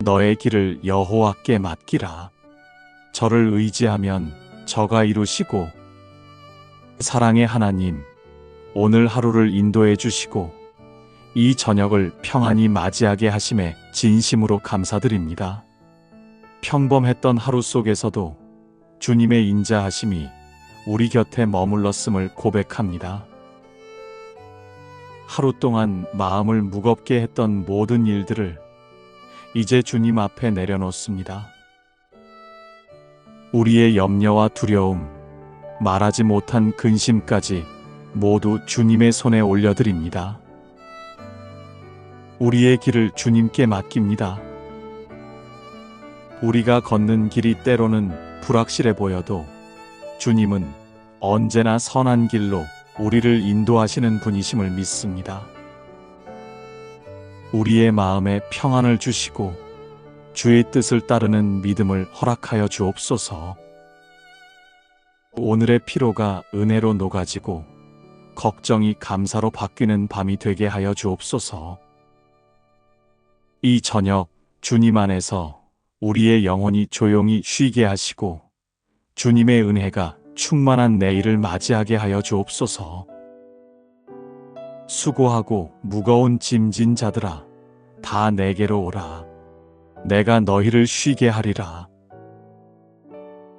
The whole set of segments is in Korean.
너의 길을 여호와께 맡기라. 저를 의지하면 저가 이루시고, 사랑의 하나님, 오늘 하루를 인도해 주시고 이 저녁을 평안히 맞이하게 하심에 진심으로 감사드립니다. 평범했던 하루 속에서도 주님의 인자하심이 우리 곁에 머물렀음을 고백합니다. 하루 동안 마음을 무겁게 했던 모든 일들을 이제 주님 앞에 내려놓습니다. 우리의 염려와 두려움, 말하지 못한 근심까지 모두 주님의 손에 올려드립니다. 우리의 길을 주님께 맡깁니다. 우리가 걷는 길이 때로는 불확실해 보여도 주님은 언제나 선한 길로 우리를 인도하시는 분이심을 믿습니다. 우리의 마음에 평안을 주시고 주의 뜻을 따르는 믿음을 허락하여 주옵소서. 오늘의 피로가 은혜로 녹아지고 걱정이 감사로 바뀌는 밤이 되게 하여 주옵소서. 이 저녁 주님 안에서 우리의 영혼이 조용히 쉬게 하시고 주님의 은혜가 충만한 내일을 맞이하게 하여 주옵소서. 수고하고 무거운 짐진 자들아, 다 내게로 오라. 내가 너희를 쉬게 하리라.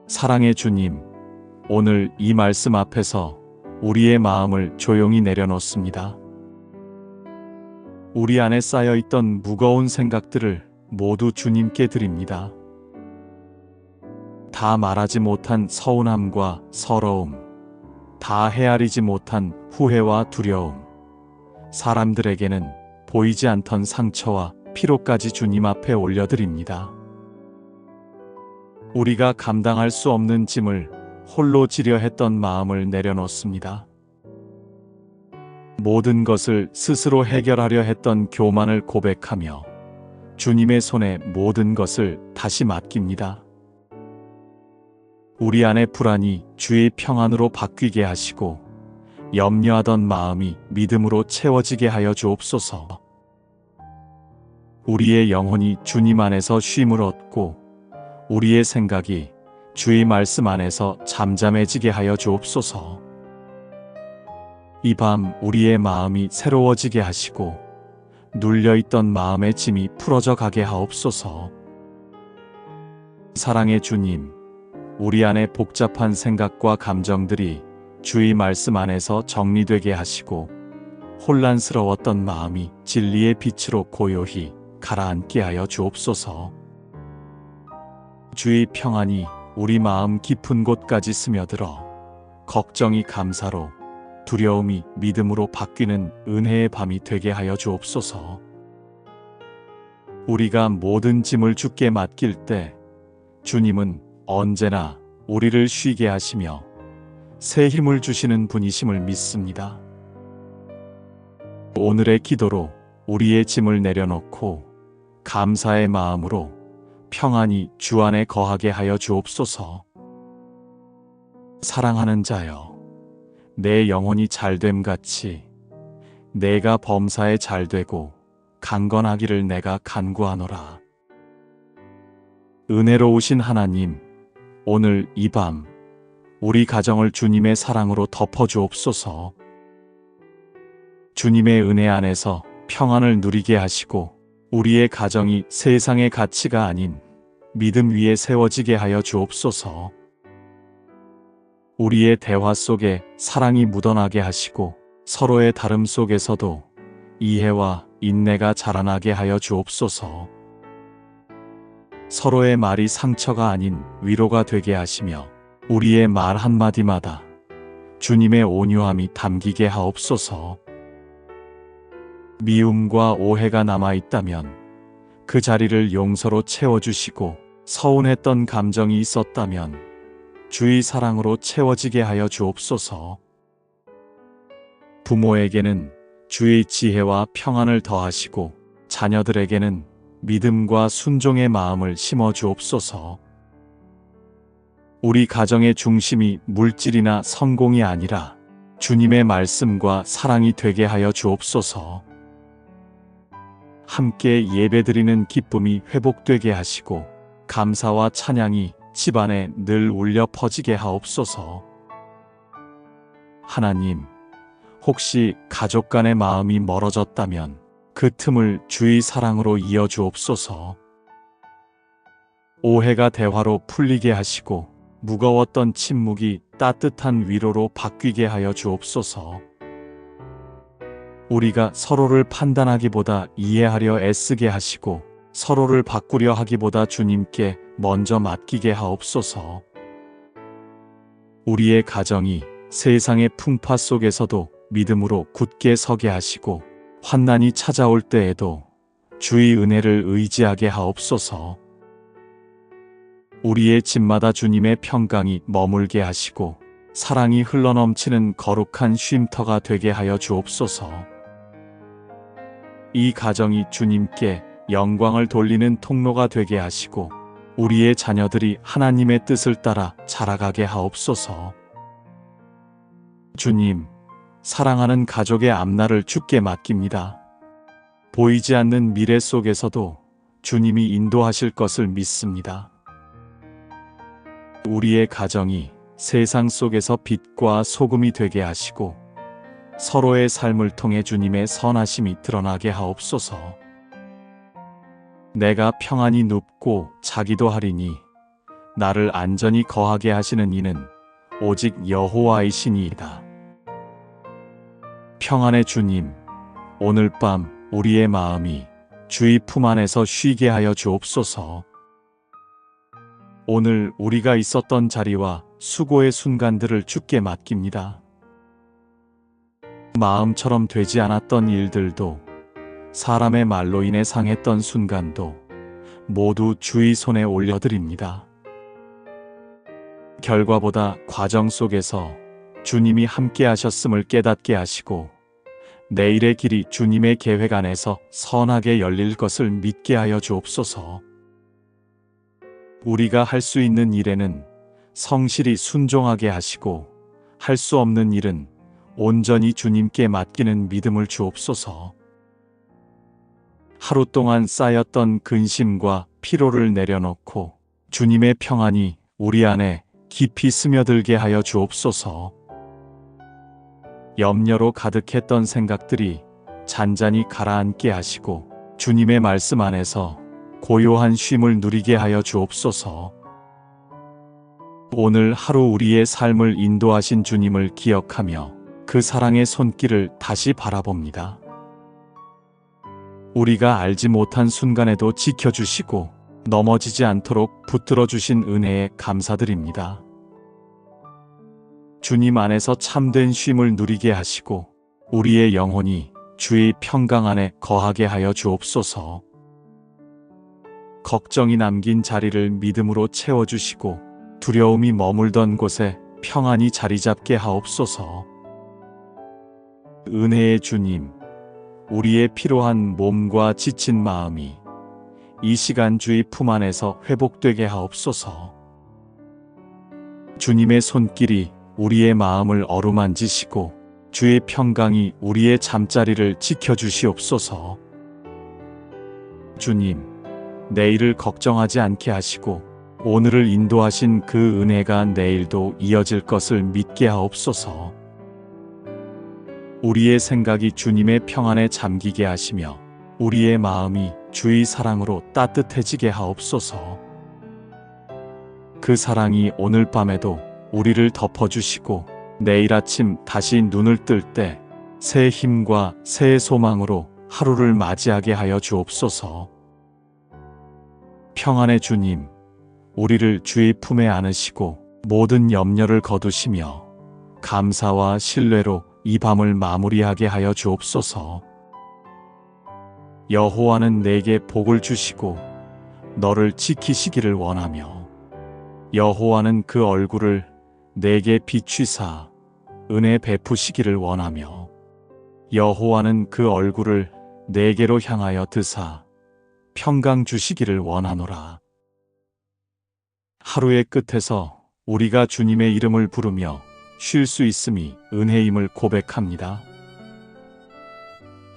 사랑의 주님, 오늘 이 말씀 앞에서 우리의 마음을 조용히 내려놓습니다. 우리 안에 쌓여있던 무거운 생각들을 모두 주님께 드립니다. 다 말하지 못한 서운함과 서러움, 다 헤아리지 못한 후회와 두려움, 사람들에게는 보이지 않던 상처와 피로까지 주님 앞에 올려드립니다. 우리가 감당할 수 없는 짐을 홀로 지려 했던 마음을 내려놓습니다. 모든 것을 스스로 해결하려 했던 교만을 고백하며 주님의 손에 모든 것을 다시 맡깁니다. 우리 안의 불안이 주의 평안으로 바뀌게 하시고 염려하던 마음이 믿음으로 채워지게 하여 주옵소서. 우리의 영혼이 주님 안에서 쉼을 얻고 우리의 생각이 주의 말씀 안에서 잠잠해지게 하여 주옵소서. 이 밤 우리의 마음이 새로워지게 하시고 눌려있던 마음의 짐이 풀어져 가게 하옵소서. 사랑의 주님, 우리 안에 복잡한 생각과 감정들이 주의 말씀 안에서 정리되게 하시고 혼란스러웠던 마음이 진리의 빛으로 고요히 가라앉게 하여 주옵소서. 주의 평안이 우리 마음 깊은 곳까지 스며들어 걱정이 감사로, 두려움이 믿음으로 바뀌는 은혜의 밤이 되게 하여 주옵소서. 우리가 모든 짐을 주께 맡길 때 주님은 언제나 우리를 쉬게 하시며 새 힘을 주시는 분이심을 믿습니다. 오늘의 기도로 우리의 짐을 내려놓고 감사의 마음으로 평안히 주 안에 거하게 하여 주옵소서. 사랑하는 자여, 내 영혼이 잘됨 같이 내가 범사에 잘되고 강건하기를 내가 간구하노라. 은혜로우신 하나님, 오늘 이 밤 우리 가정을 주님의 사랑으로 덮어주옵소서. 주님의 은혜 안에서 평안을 누리게 하시고 우리의 가정이 세상의 가치가 아닌 믿음 위에 세워지게 하여 주옵소서. 우리의 대화 속에 사랑이 묻어나게 하시고 서로의 다름 속에서도 이해와 인내가 자라나게 하여 주옵소서. 서로의 말이 상처가 아닌 위로가 되게 하시며 우리의 말 한마디마다 주님의 온유함이 담기게 하옵소서. 미움과 오해가 남아있다면 그 자리를 용서로 채워주시고 서운했던 감정이 있었다면 주의 사랑으로 채워지게 하여 주옵소서. 부모에게는 주의 지혜와 평안을 더하시고 자녀들에게는 믿음과 순종의 마음을 심어 주옵소서. 우리 가정의 중심이 물질이나 성공이 아니라 주님의 말씀과 사랑이 되게 하여 주옵소서. 함께 예배드리는 기쁨이 회복되게 하시고 감사와 찬양이 집안에 늘 울려 퍼지게 하옵소서. 하나님, 혹시 가족 간의 마음이 멀어졌다면 그 틈을 주의 사랑으로 이어주옵소서. 오해가 대화로 풀리게 하시고 무거웠던 침묵이 따뜻한 위로로 바뀌게 하여 주옵소서. 우리가 서로를 판단하기보다 이해하려 애쓰게 하시고 서로를 바꾸려 하기보다 주님께 먼저 맡기게 하옵소서. 우리의 가정이 세상의 풍파 속에서도 믿음으로 굳게 서게 하시고 환난이 찾아올 때에도 주의 은혜를 의지하게 하옵소서. 우리의 집마다 주님의 평강이 머물게 하시고 사랑이 흘러넘치는 거룩한 쉼터가 되게 하여 주옵소서. 이 가정이 주님께 영광을 돌리는 통로가 되게 하시고 우리의 자녀들이 하나님의 뜻을 따라 자라가게 하옵소서. 주님, 사랑하는 가족의 앞날을 주께 맡깁니다. 보이지 않는 미래 속에서도 주님이 인도하실 것을 믿습니다. 우리의 가정이 세상 속에서 빛과 소금이 되게 하시고 서로의 삶을 통해 주님의 선하심이 드러나게 하옵소서. 내가 평안히 눕고 자기도 하리니 나를 안전히 거하게 하시는 이는 오직 여호와이시니이다. 평안의 주님, 오늘 밤 우리의 마음이 주의 품 안에서 쉬게 하여 주옵소서. 오늘 우리가 있었던 자리와 수고의 순간들을 주께 맡깁니다. 마음처럼 되지 않았던 일들도 사람의 말로 인해 상했던 순간도 모두 주의 손에 올려드립니다. 결과보다 과정 속에서 주님이 함께 하셨음을 깨닫게 하시고 내일의 길이 주님의 계획 안에서 선하게 열릴 것을 믿게 하여 주옵소서. 우리가 할 수 있는 일에는 성실히 순종하게 하시고 할 수 없는 일은 온전히 주님께 맡기는 믿음을 주옵소서. 하루 동안 쌓였던 근심과 피로를 내려놓고 주님의 평안이 우리 안에 깊이 스며들게 하여 주옵소서. 염려로 가득했던 생각들이 잔잔히 가라앉게 하시고 주님의 말씀 안에서 고요한 쉼을 누리게 하여 주옵소서. 오늘 하루 우리의 삶을 인도하신 주님을 기억하며 그 사랑의 손길을 다시 바라봅니다. 우리가 알지 못한 순간에도 지켜주시고 넘어지지 않도록 붙들어 주신 은혜에 감사드립니다. 주님 안에서 참된 쉼을 누리게 하시고 우리의 영혼이 주의 평강 안에 거하게 하여 주옵소서. 걱정이 남긴 자리를 믿음으로 채워주시고 두려움이 머물던 곳에 평안히 자리 잡게 하옵소서. 은혜의 주님, 우리의 피로한 몸과 지친 마음이 이 시간 주의 품 안에서 회복되게 하옵소서. 주님의 손길이 우리의 마음을 어루만지시고 주의 평강이 우리의 잠자리를 지켜주시옵소서. 주님, 내일을 걱정하지 않게 하시고 오늘을 인도하신 그 은혜가 내일도 이어질 것을 믿게 하옵소서. 우리의 생각이 주님의 평안에 잠기게 하시며 우리의 마음이 주의 사랑으로 따뜻해지게 하옵소서. 그 사랑이 오늘 밤에도 우리를 덮어주시고 내일 아침 다시 눈을 뜰 때 새 힘과 새 소망으로 하루를 맞이하게 하여 주옵소서. 평안의 주님, 우리를 주의 품에 안으시고 모든 염려를 거두시며 감사와 신뢰로 이 밤을 마무리하게 하여 주옵소서. 여호와는 내게 복을 주시고 너를 지키시기를 원하며 여호와는 그 얼굴을 내게 비추사 은혜 베푸시기를 원하며 여호와는 그 얼굴을 내게로 향하여 드사 평강 주시기를 원하노라. 하루의 끝에서 우리가 주님의 이름을 부르며 쉴 수 있음이 은혜임을 고백합니다.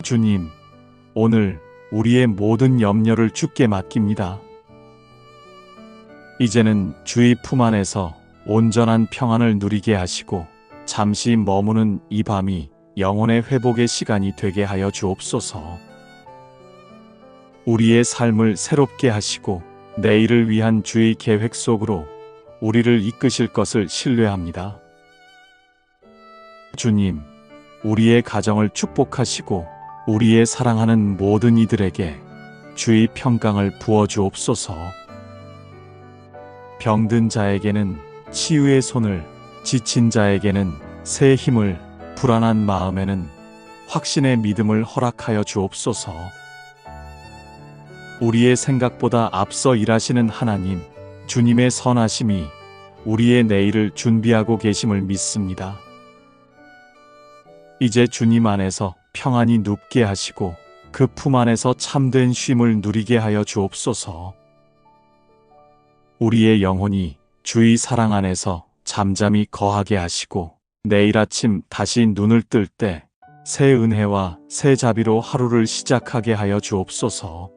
주님, 오늘 우리의 모든 염려를 주께 맡깁니다. 이제는 주의 품 안에서 온전한 평안을 누리게 하시고 잠시 머무는 이 밤이 영혼의 회복의 시간이 되게 하여 주옵소서. 우리의 삶을 새롭게 하시고 내일을 위한 주의 계획 속으로 우리를 이끄실 것을 신뢰합니다. 주님, 우리의 가정을 축복하시고 우리의 사랑하는 모든 이들에게 주의 평강을 부어 주옵소서. 병든 자에게는 치유의 손을, 지친 자에게는 새 힘을, 불안한 마음에는 확신의 믿음을 허락하여 주옵소서. 우리의 생각보다 앞서 일하시는 하나님, 주님의 선하심이 우리의 내일을 준비하고 계심을 믿습니다. 이제 주님 안에서 평안히 눕게 하시고 그 품 안에서 참된 쉼을 누리게 하여 주옵소서. 우리의 영혼이 주의 사랑 안에서 잠잠히 거하게 하시고 내일 아침 다시 눈을 뜰 때 새 은혜와 새 자비로 하루를 시작하게 하여 주옵소서.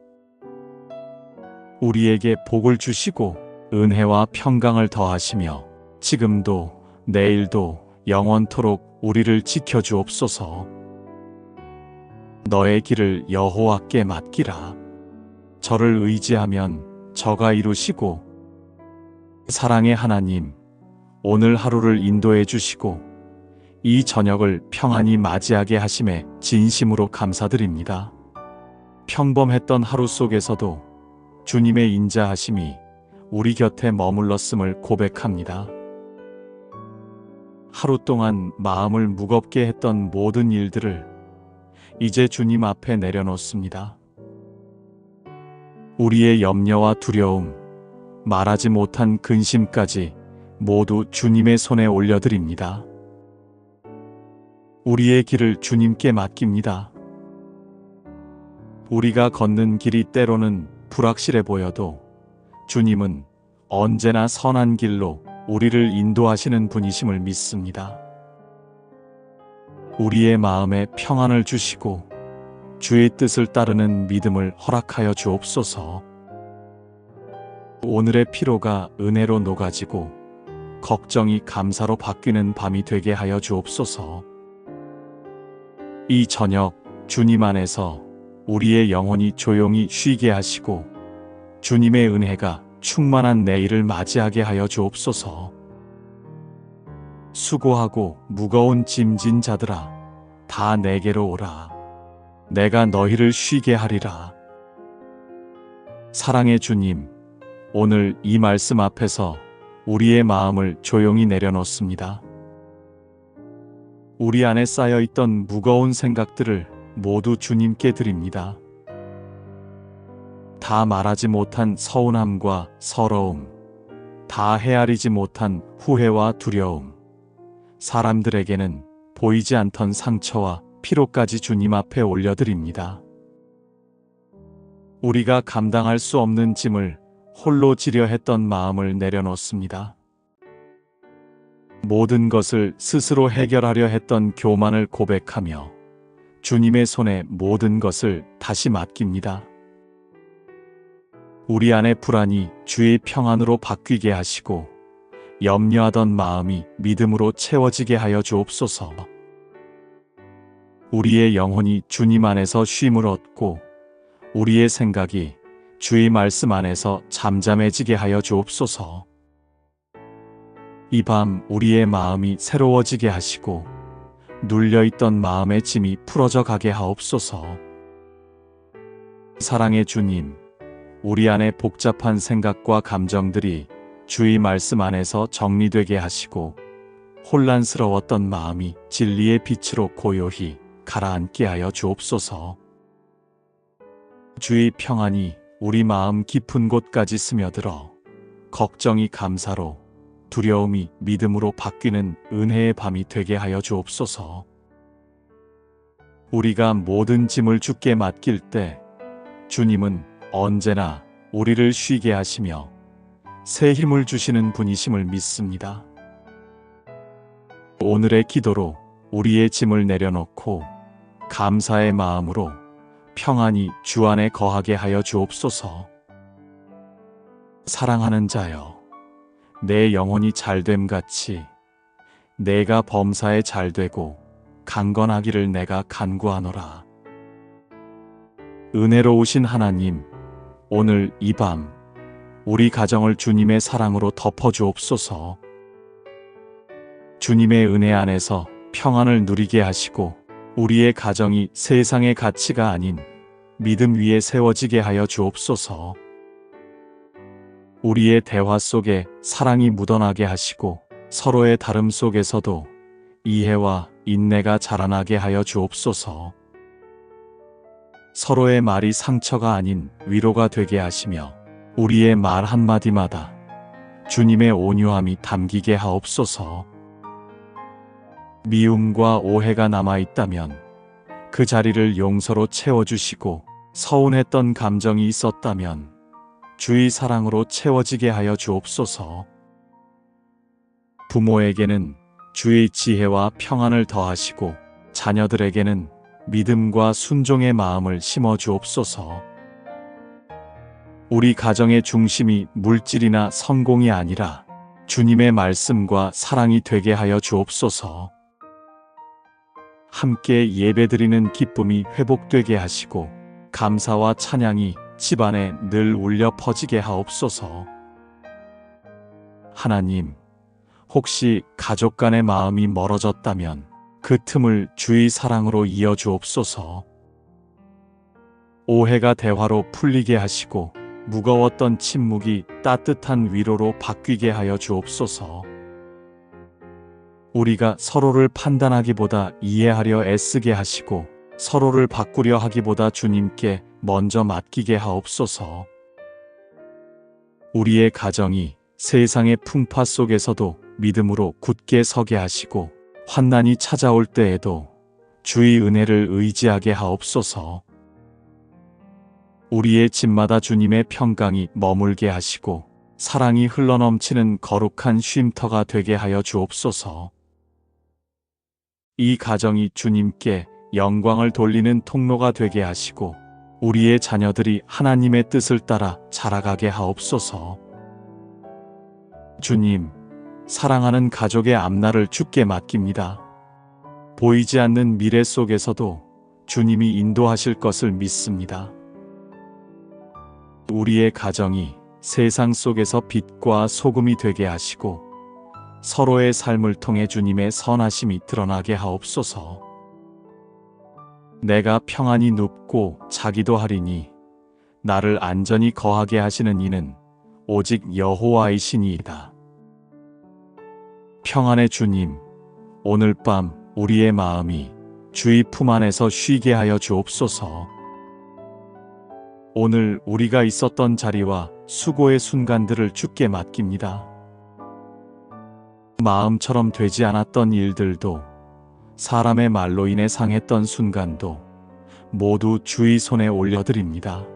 우리에게 복을 주시고 은혜와 평강을 더하시며 지금도 내일도 영원토록 우리를 지켜주옵소서. 너의 길을 여호와께 맡기라. 저를 의지하면 저가 이루시고 사랑의 하나님, 오늘 하루를 인도해 주시고 이 저녁을 평안히 맞이하게 하심에 진심으로 감사드립니다. 평범했던 하루 속에서도 주님의 인자하심이 우리 곁에 머물렀음을 고백합니다. 하루 동안 마음을 무겁게 했던 모든 일들을 이제 주님 앞에 내려놓습니다. 우리의 염려와 두려움, 말하지 못한 근심까지 모두 주님의 손에 올려드립니다. 우리의 길을 주님께 맡깁니다. 우리가 걷는 길이 때로는 불확실해 보여도 주님은 언제나 선한 길로 우리를 인도하시는 분이심을 믿습니다. 우리의 마음에 평안을 주시고 주의 뜻을 따르는 믿음을 허락하여 주옵소서. 오늘의 피로가 은혜로 녹아지고 걱정이 감사로 바뀌는 밤이 되게 하여 주옵소서. 이 저녁 주님 안에서 우리의 영혼이 조용히 쉬게 하시고 주님의 은혜가 충만한 내일을 맞이하게 하여 주옵소서. 수고하고 무거운 짐진 자들아, 다 내게로 오라. 내가 너희를 쉬게 하리라. 사랑의 주님, 오늘 이 말씀 앞에서 우리의 마음을 조용히 내려놓습니다. 우리 안에 쌓여있던 무거운 생각들을 모두 주님께 드립니다. 다 말하지 못한 서운함과 서러움, 다 헤아리지 못한 후회와 두려움, 사람들에게는 보이지 않던 상처와 피로까지 주님 앞에 올려드립니다. 우리가 감당할 수 없는 짐을 홀로 지려 했던 마음을 내려놓습니다. 모든 것을 스스로 해결하려 했던 교만을 고백하며 주님의 손에 모든 것을 다시 맡깁니다. 우리 안의 불안이 주의 평안으로 바뀌게 하시고 염려하던 마음이 믿음으로 채워지게 하여 주옵소서. 우리의 영혼이 주님 안에서 쉼을 얻고 우리의 생각이 주의 말씀 안에서 잠잠해지게 하여 주옵소서. 이 밤 우리의 마음이 새로워지게 하시고 눌려있던 마음의 짐이 풀어져 가게 하옵소서. 사랑의 주님, 우리 안에 복잡한 생각과 감정들이 주의 말씀 안에서 정리되게 하시고 혼란스러웠던 마음이 진리의 빛으로 고요히 가라앉게 하여 주옵소서. 주의 평안이 우리 마음 깊은 곳까지 스며들어 걱정이 감사로, 두려움이 믿음으로 바뀌는 은혜의 밤이 되게 하여 주옵소서. 우리가 모든 짐을 주께 맡길 때 주님은 언제나 우리를 쉬게 하시며 새 힘을 주시는 분이심을 믿습니다. 오늘의 기도로 우리의 짐을 내려놓고 감사의 마음으로 평안이 주 안에 거하게 하여 주옵소서. 사랑하는 자여, 내 영혼이 잘됨 같이 내가 범사에 잘되고 강건하기를 내가 간구하노라. 은혜로우신 하나님, 오늘 이 밤 우리 가정을 주님의 사랑으로 덮어주옵소서. 주님의 은혜 안에서 평안을 누리게 하시고 우리의 가정이 세상의 가치가 아닌 믿음 위에 세워지게 하여 주옵소서. 우리의 대화 속에 사랑이 묻어나게 하시고 서로의 다름 속에서도 이해와 인내가 자라나게 하여 주옵소서. 서로의 말이 상처가 아닌 위로가 되게 하시며 우리의 말 한마디마다 주님의 온유함이 담기게 하옵소서. 미움과 오해가 남아있다면 그 자리를 용서로 채워주시고 서운했던 감정이 있었다면 주의 사랑으로 채워지게 하여 주옵소서. 부모에게는 주의 지혜와 평안을 더하시고 자녀들에게는 믿음과 순종의 마음을 심어 주옵소서. 우리 가정의 중심이 물질이나 성공이 아니라 주님의 말씀과 사랑이 되게 하여 주옵소서. 함께 예배드리는 기쁨이 회복되게 하시고 감사와 찬양이 집안에 늘 울려 퍼지게 하옵소서. 하나님, 혹시 가족 간의 마음이 멀어졌다면 그 틈을 주의 사랑으로 이어 주옵소서. 오해가 대화로 풀리게 하시고 무거웠던 침묵이 따뜻한 위로로 바뀌게 하여 주옵소서. 우리가 서로를 판단하기보다 이해하려 애쓰게 하시고 서로를 바꾸려 하기보다 주님께 먼저 맡기게 하옵소서. 우리의 가정이 세상의 풍파 속에서도 믿음으로 굳게 서게 하시고 환난이 찾아올 때에도 주의 은혜를 의지하게 하옵소서. 우리의 집마다 주님의 평강이 머물게 하시고 사랑이 흘러넘치는 거룩한 쉼터가 되게 하여 주옵소서. 이 가정이 주님께 영광을 돌리는 통로가 되게 하시고 우리의 자녀들이 하나님의 뜻을 따라 자라가게 하옵소서. 주님, 사랑하는 가족의 앞날을 주께 맡깁니다. 보이지 않는 미래 속에서도 주님이 인도하실 것을 믿습니다. 우리의 가정이 세상 속에서 빛과 소금이 되게 하시고 서로의 삶을 통해 주님의 선하심이 드러나게 하옵소서. 내가 평안히 눕고 자기도 하리니 나를 안전히 거하게 하시는 이는 오직 여호와이시니이다. 평안의 주님, 오늘 밤 우리의 마음이 주의 품 안에서 쉬게 하여 주옵소서. 오늘 우리가 있었던 자리와 수고의 순간들을 주께 맡깁니다. 마음처럼 되지 않았던 일들도 사람의 말로 인해 상했던 순간도 모두 주의 손에 올려드립니다.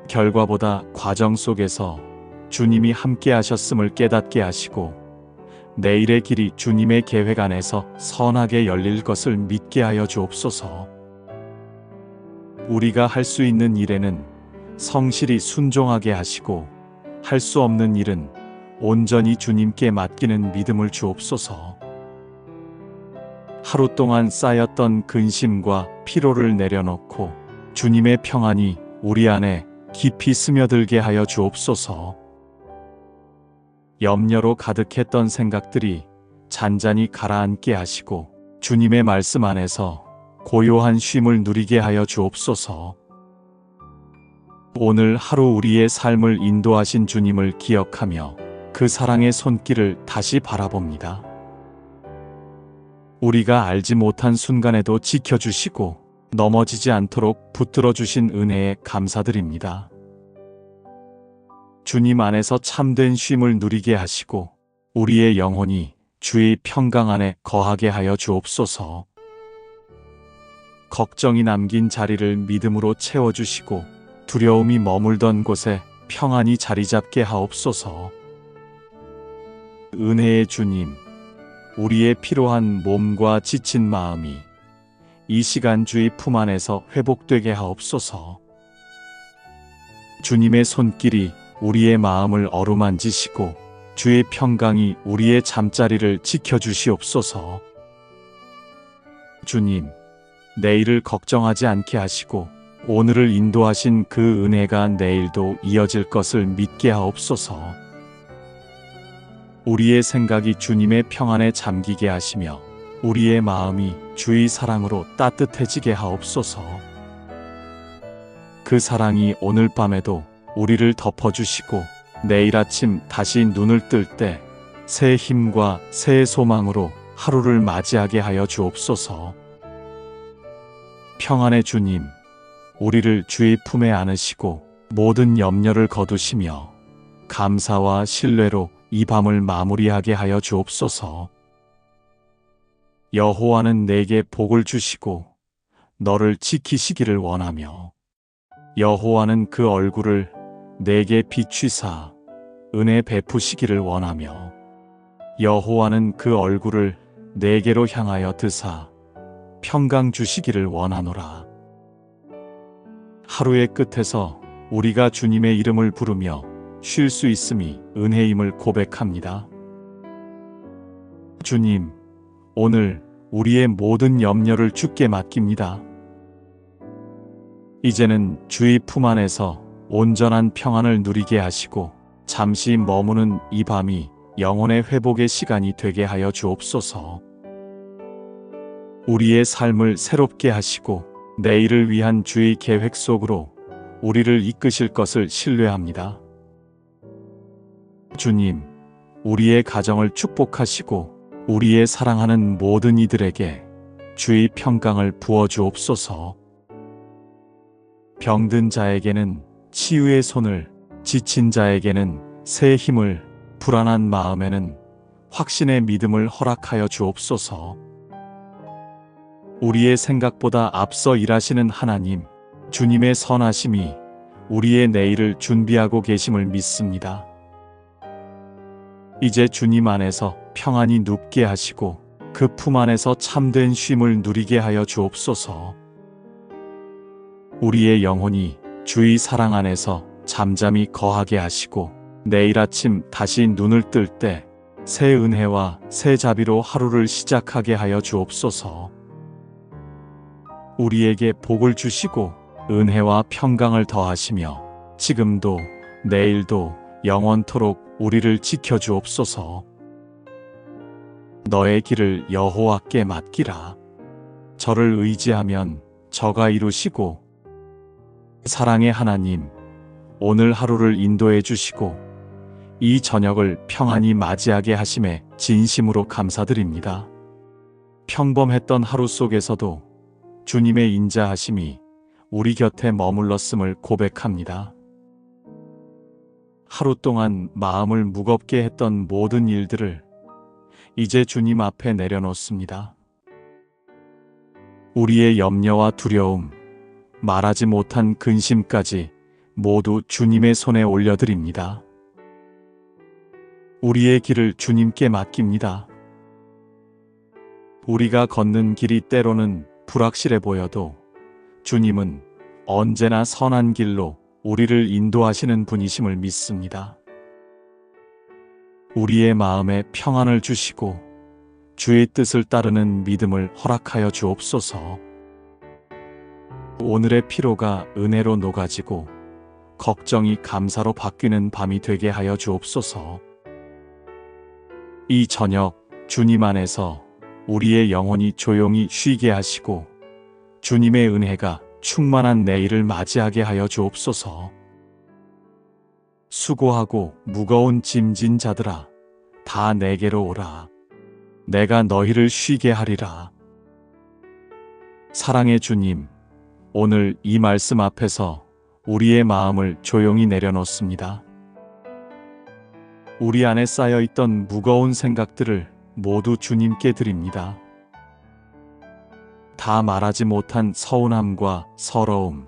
결과보다 과정 속에서 주님이 함께 하셨음을 깨닫게 하시고 내일의 길이 주님의 계획 안에서 선하게 열릴 것을 믿게 하여 주옵소서. 우리가 할 수 있는 일에는 성실히 순종하게 하시고 할 수 없는 일은 온전히 주님께 맡기는 믿음을 주옵소서. 하루 동안 쌓였던 근심과 피로를 내려놓고 주님의 평안이 우리 안에 깊이 스며들게 하여 주옵소서. 염려로 가득했던 생각들이 잔잔히 가라앉게 하시고 주님의 말씀 안에서 고요한 쉼을 누리게 하여 주옵소서. 오늘 하루 우리의 삶을 인도하신 주님을 기억하며 그 사랑의 손길을 다시 바라봅니다. 우리가 알지 못한 순간에도 지켜주시고 넘어지지 않도록 붙들어 주신 은혜에 감사드립니다. 주님 안에서 참된 쉼을 누리게 하시고 우리의 영혼이 주의 평강 안에 거하게 하여 주옵소서. 걱정이 남긴 자리를 믿음으로 채워주시고 두려움이 머물던 곳에 평안히 자리 잡게 하옵소서. 은혜의 주님, 우리의 피로한 몸과 지친 마음이 이 시간 주의 품 안에서 회복되게 하옵소서. 주님의 손길이 우리의 마음을 어루만지시고 주의 평강이 우리의 잠자리를 지켜주시옵소서. 주님, 내일을 걱정하지 않게 하시고 오늘을 인도하신 그 은혜가 내일도 이어질 것을 믿게 하옵소서. 우리의 생각이 주님의 평안에 잠기게 하시며 우리의 마음이 주의 사랑으로 따뜻해지게 하옵소서. 그 사랑이 오늘 밤에도 우리를 덮어주시고 내일 아침 다시 눈을 뜰 때 새 힘과 새 소망으로 하루를 맞이하게 하여 주옵소서. 평안의 주님, 우리를 주의 품에 안으시고 모든 염려를 거두시며 감사와 신뢰로 이 밤을 마무리하게 하여 주옵소서. 여호와는 내게 복을 주시고 너를 지키시기를 원하며 여호와는 그 얼굴을 내게 비추사 은혜 베푸시기를 원하며 여호와는 그 얼굴을 내게로 향하여 드사 평강 주시기를 원하노라. 하루의 끝에서 우리가 주님의 이름을 부르며 쉴 수 있음이 은혜임을 고백합니다. 주님, 오늘 우리의 모든 염려를 주께 맡깁니다. 이제는 주의 품 안에서 온전한 평안을 누리게 하시고 잠시 머무는 이 밤이 영혼의 회복의 시간이 되게 하여 주옵소서. 우리의 삶을 새롭게 하시고 내일을 위한 주의 계획 속으로 우리를 이끄실 것을 신뢰합니다. 주님, 우리의 가정을 축복하시고 우리의 사랑하는 모든 이들에게 주의 평강을 부어 주옵소서. 병든 자에게는 치유의 손을, 지친 자에게는 새 힘을, 불안한 마음에는 확신의 믿음을 허락하여 주옵소서. 우리의 생각보다 앞서 일하시는 하나님, 주님의 선하심이 우리의 내일을 준비하고 계심을 믿습니다. 이제 주님 안에서 평안히 눕게 하시고 그 품 안에서 참된 쉼을 누리게 하여 주옵소서. 우리의 영혼이 주의 사랑 안에서 잠잠히 거하게 하시고 내일 아침 다시 눈을 뜰 때 새 은혜와 새 자비로 하루를 시작하게 하여 주옵소서. 우리에게 복을 주시고 은혜와 평강을 더하시며 지금도 내일도 영원토록 우리를 지켜주옵소서. 너의 길을 여호와께 맡기라. 저를 의지하면 저가 이루시고 사랑의 하나님, 오늘 하루를 인도해 주시고 이 저녁을 평안히 맞이하게 하심에 진심으로 감사드립니다. 평범했던 하루 속에서도 주님의 인자하심이 우리 곁에 머물렀음을 고백합니다. 하루 동안 마음을 무겁게 했던 모든 일들을 이제 주님 앞에 내려놓습니다. 우리의 염려와 두려움, 말하지 못한 근심까지 모두 주님의 손에 올려드립니다. 우리의 길을 주님께 맡깁니다. 우리가 걷는 길이 때로는 불확실해 보여도 주님은 언제나 선한 길로 우리를 인도하시는 분이심을 믿습니다. 우리의 마음에 평안을 주시고 주의 뜻을 따르는 믿음을 허락하여 주옵소서. 오늘의 피로가 은혜로 녹아지고 걱정이 감사로 바뀌는 밤이 되게 하여 주옵소서. 이 저녁 주님 안에서 우리의 영혼이 조용히 쉬게 하시고 주님의 은혜가 충만한 내일을 맞이하게 하여 주옵소서. 수고하고 무거운 짐진 자들아, 다 내게로 오라. 내가 너희를 쉬게 하리라. 사랑의 주님, 오늘 이 말씀 앞에서 우리의 마음을 조용히 내려놓습니다. 우리 안에 쌓여있던 무거운 생각들을 모두 주님께 드립니다. 다 말하지 못한 서운함과 서러움,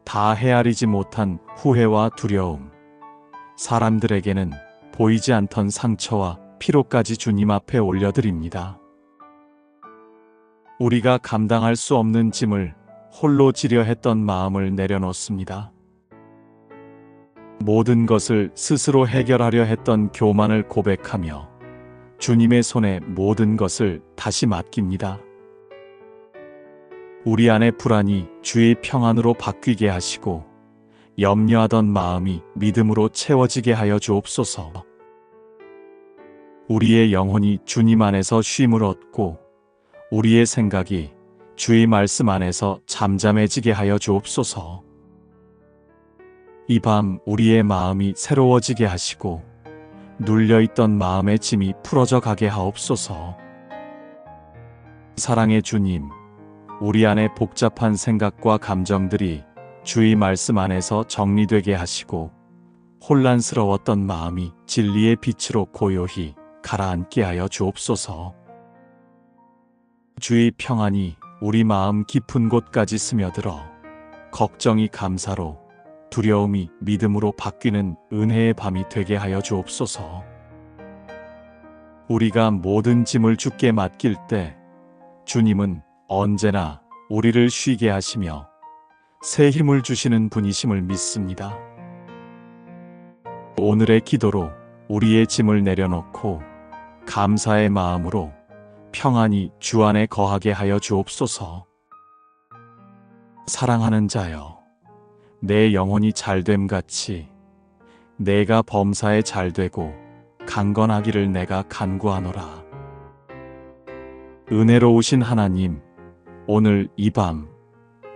다 헤아리지 못한 후회와 두려움, 사람들에게는 보이지 않던 상처와 피로까지 주님 앞에 올려드립니다. 우리가 감당할 수 없는 짐을 홀로 지려 했던 마음을 내려놓습니다. 모든 것을 스스로 해결하려 했던 교만을 고백하며 주님의 손에 모든 것을 다시 맡깁니다. 우리 안의 불안이 주의 평안으로 바뀌게 하시고 염려하던 마음이 믿음으로 채워지게 하여 주옵소서. 우리의 영혼이 주님 안에서 쉼을 얻고 우리의 생각이 주의 말씀 안에서 잠잠해지게 하여 주옵소서. 이 밤 우리의 마음이 새로워지게 하시고 눌려있던 마음의 짐이 풀어져 가게 하옵소서. 사랑의 주님, 우리 안에 복잡한 생각과 감정들이 주의 말씀 안에서 정리되게 하시고 혼란스러웠던 마음이 진리의 빛으로 고요히 가라앉게 하여 주옵소서. 주의 평안이 우리 마음 깊은 곳까지 스며들어 걱정이 감사로 두려움이 믿음으로 바뀌는 은혜의 밤이 되게 하여 주옵소서. 우리가 모든 짐을 주께 맡길 때 주님은 언제나 우리를 쉬게 하시며 새 힘을 주시는 분이심을 믿습니다. 오늘의 기도로 우리의 짐을 내려놓고 감사의 마음으로 평안히 주 안에 거하게 하여 주옵소서. 사랑하는 자여, 내 영혼이 잘됨 같이 내가 범사에 잘되고 강건하기를 내가 간구하노라. 은혜로우신 하나님, 오늘 이 밤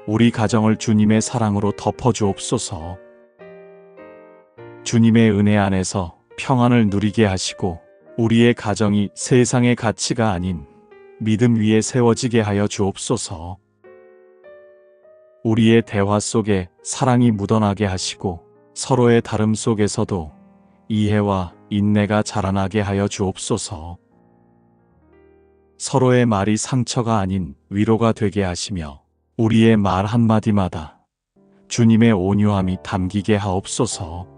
우리 가정을 주님의 사랑으로 덮어주옵소서. 주님의 은혜 안에서 평안을 누리게 하시고 우리의 가정이 세상의 가치가 아닌 믿음 위에 세워지게 하여 주옵소서. 우리의 대화 속에 사랑이 묻어나게 하시고 서로의 다름 속에서도 이해와 인내가 자라나게 하여 주옵소서. 서로의 말이 상처가 아닌 위로가 되게 하시며 우리의 말 한마디마다 주님의 온유함이 담기게 하옵소서.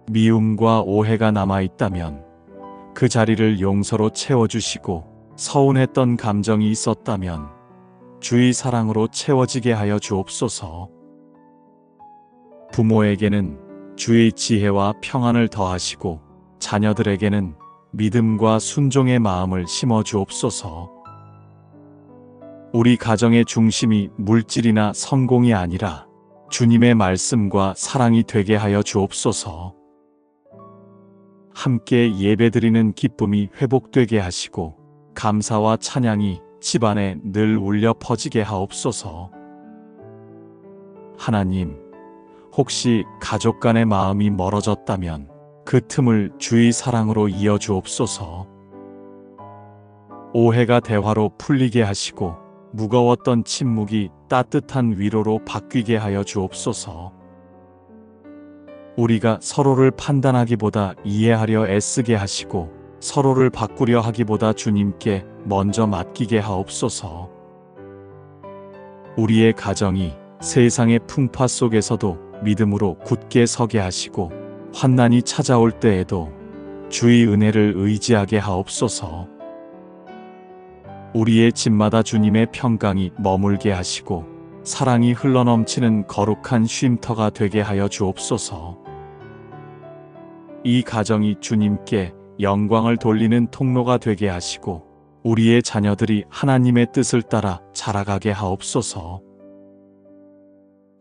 미움과 오해가 남아있다면 그 자리를 용서로 채워주시고 서운했던 감정이 있었다면 주의 사랑으로 채워지게 하여 주옵소서. 부모에게는 주의 지혜와 평안을 더하시고 자녀들에게는 믿음과 순종의 마음을 심어 주옵소서. 우리 가정의 중심이 물질이나 성공이 아니라 주님의 말씀과 사랑이 되게 하여 주옵소서. 함께 예배드리는 기쁨이 회복되게 하시고 감사와 찬양이 집안에 늘 울려 퍼지게 하옵소서. 하나님, 혹시 가족 간의 마음이 멀어졌다면 그 틈을 주의 사랑으로 이어 주옵소서. 오해가 대화로 풀리게 하시고 무거웠던 침묵이 따뜻한 위로로 바뀌게 하여 주옵소서. 우리가 서로를 판단하기보다 이해하려 애쓰게 하시고 서로를 바꾸려 하기보다 주님께 먼저 맡기게 하옵소서. 우리의 가정이 세상의 풍파 속에서도 믿음으로 굳게 서게 하시고 환난이 찾아올 때에도 주의 은혜를 의지하게 하옵소서. 우리의 집마다 주님의 평강이 머물게 하시고 사랑이 흘러넘치는 거룩한 쉼터가 되게 하여 주옵소서. 이 가정이 주님께 영광을 돌리는 통로가 되게 하시고 우리의 자녀들이 하나님의 뜻을 따라 자라가게 하옵소서.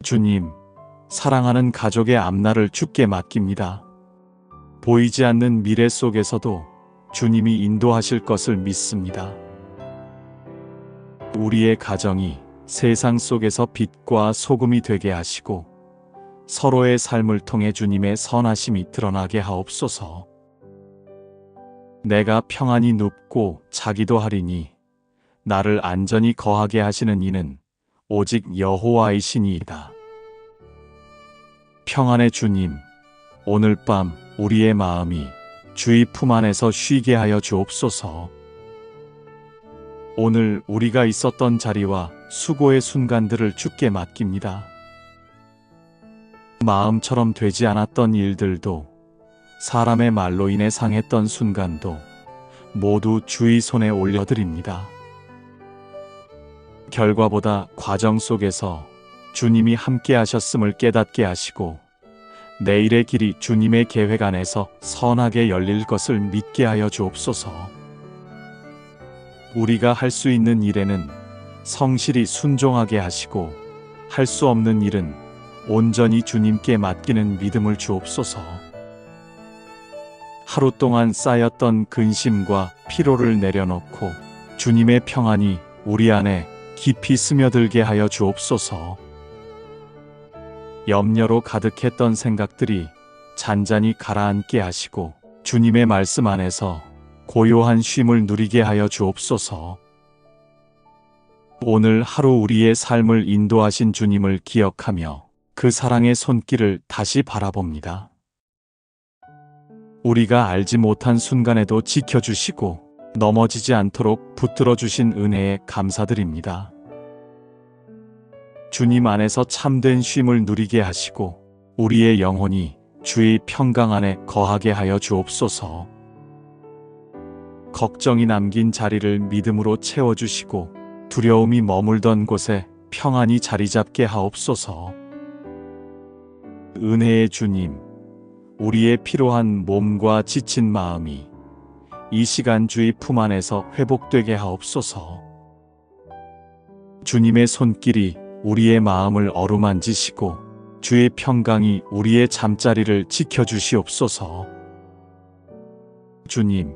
주님, 사랑하는 가족의 앞날을 주께 맡깁니다. 보이지 않는 미래 속에서도 주님이 인도하실 것을 믿습니다. 우리의 가정이 세상 속에서 빛과 소금이 되게 하시고 서로의 삶을 통해 주님의 선하심이 드러나게 하옵소서. 내가 평안히 눕고 자기도 하리니 나를 안전히 거하게 하시는 이는 오직 여호와이시니이다. 평안의 주님, 오늘 밤 우리의 마음이 주의 품 안에서 쉬게 하여 주옵소서. 오늘 우리가 있었던 자리와 수고의 순간들을 주께 맡깁니다. 마음처럼 되지 않았던 일들도 사람의 말로 인해 상했던 순간도 모두 주의 손에 올려드립니다. 결과보다 과정 속에서 주님이 함께 하셨음을 깨닫게 하시고 내일의 길이 주님의 계획 안에서 선하게 열릴 것을 믿게 하여 주옵소서. 우리가 할 수 있는 일에는 성실히 순종하게 하시고 할 수 없는 일은 온전히 주님께 맡기는 믿음을 주옵소서. 하루 동안 쌓였던 근심과 피로를 내려놓고 주님의 평안이 우리 안에 깊이 스며들게 하여 주옵소서. 염려로 가득했던 생각들이 잔잔히 가라앉게 하시고 주님의 말씀 안에서 고요한 쉼을 누리게 하여 주옵소서. 오늘 하루 우리의 삶을 인도하신 주님을 기억하며 그 사랑의 손길을 다시 바라봅니다. 우리가 알지 못한 순간에도 지켜주시고 넘어지지 않도록 붙들어 주신 은혜에 감사드립니다. 주님 안에서 참된 쉼을 누리게 하시고 우리의 영혼이 주의 평강 안에 거하게 하여 주옵소서. 걱정이 남긴 자리를 믿음으로 채워주시고 두려움이 머물던 곳에 평안히 자리 잡게 하옵소서. 은혜의 주님, 우리의 피로한 몸과 지친 마음이 이 시간 주의 품 안에서 회복되게 하옵소서. 주님의 손길이 우리의 마음을 어루만지시고 주의 평강이 우리의 잠자리를 지켜주시옵소서. 주님,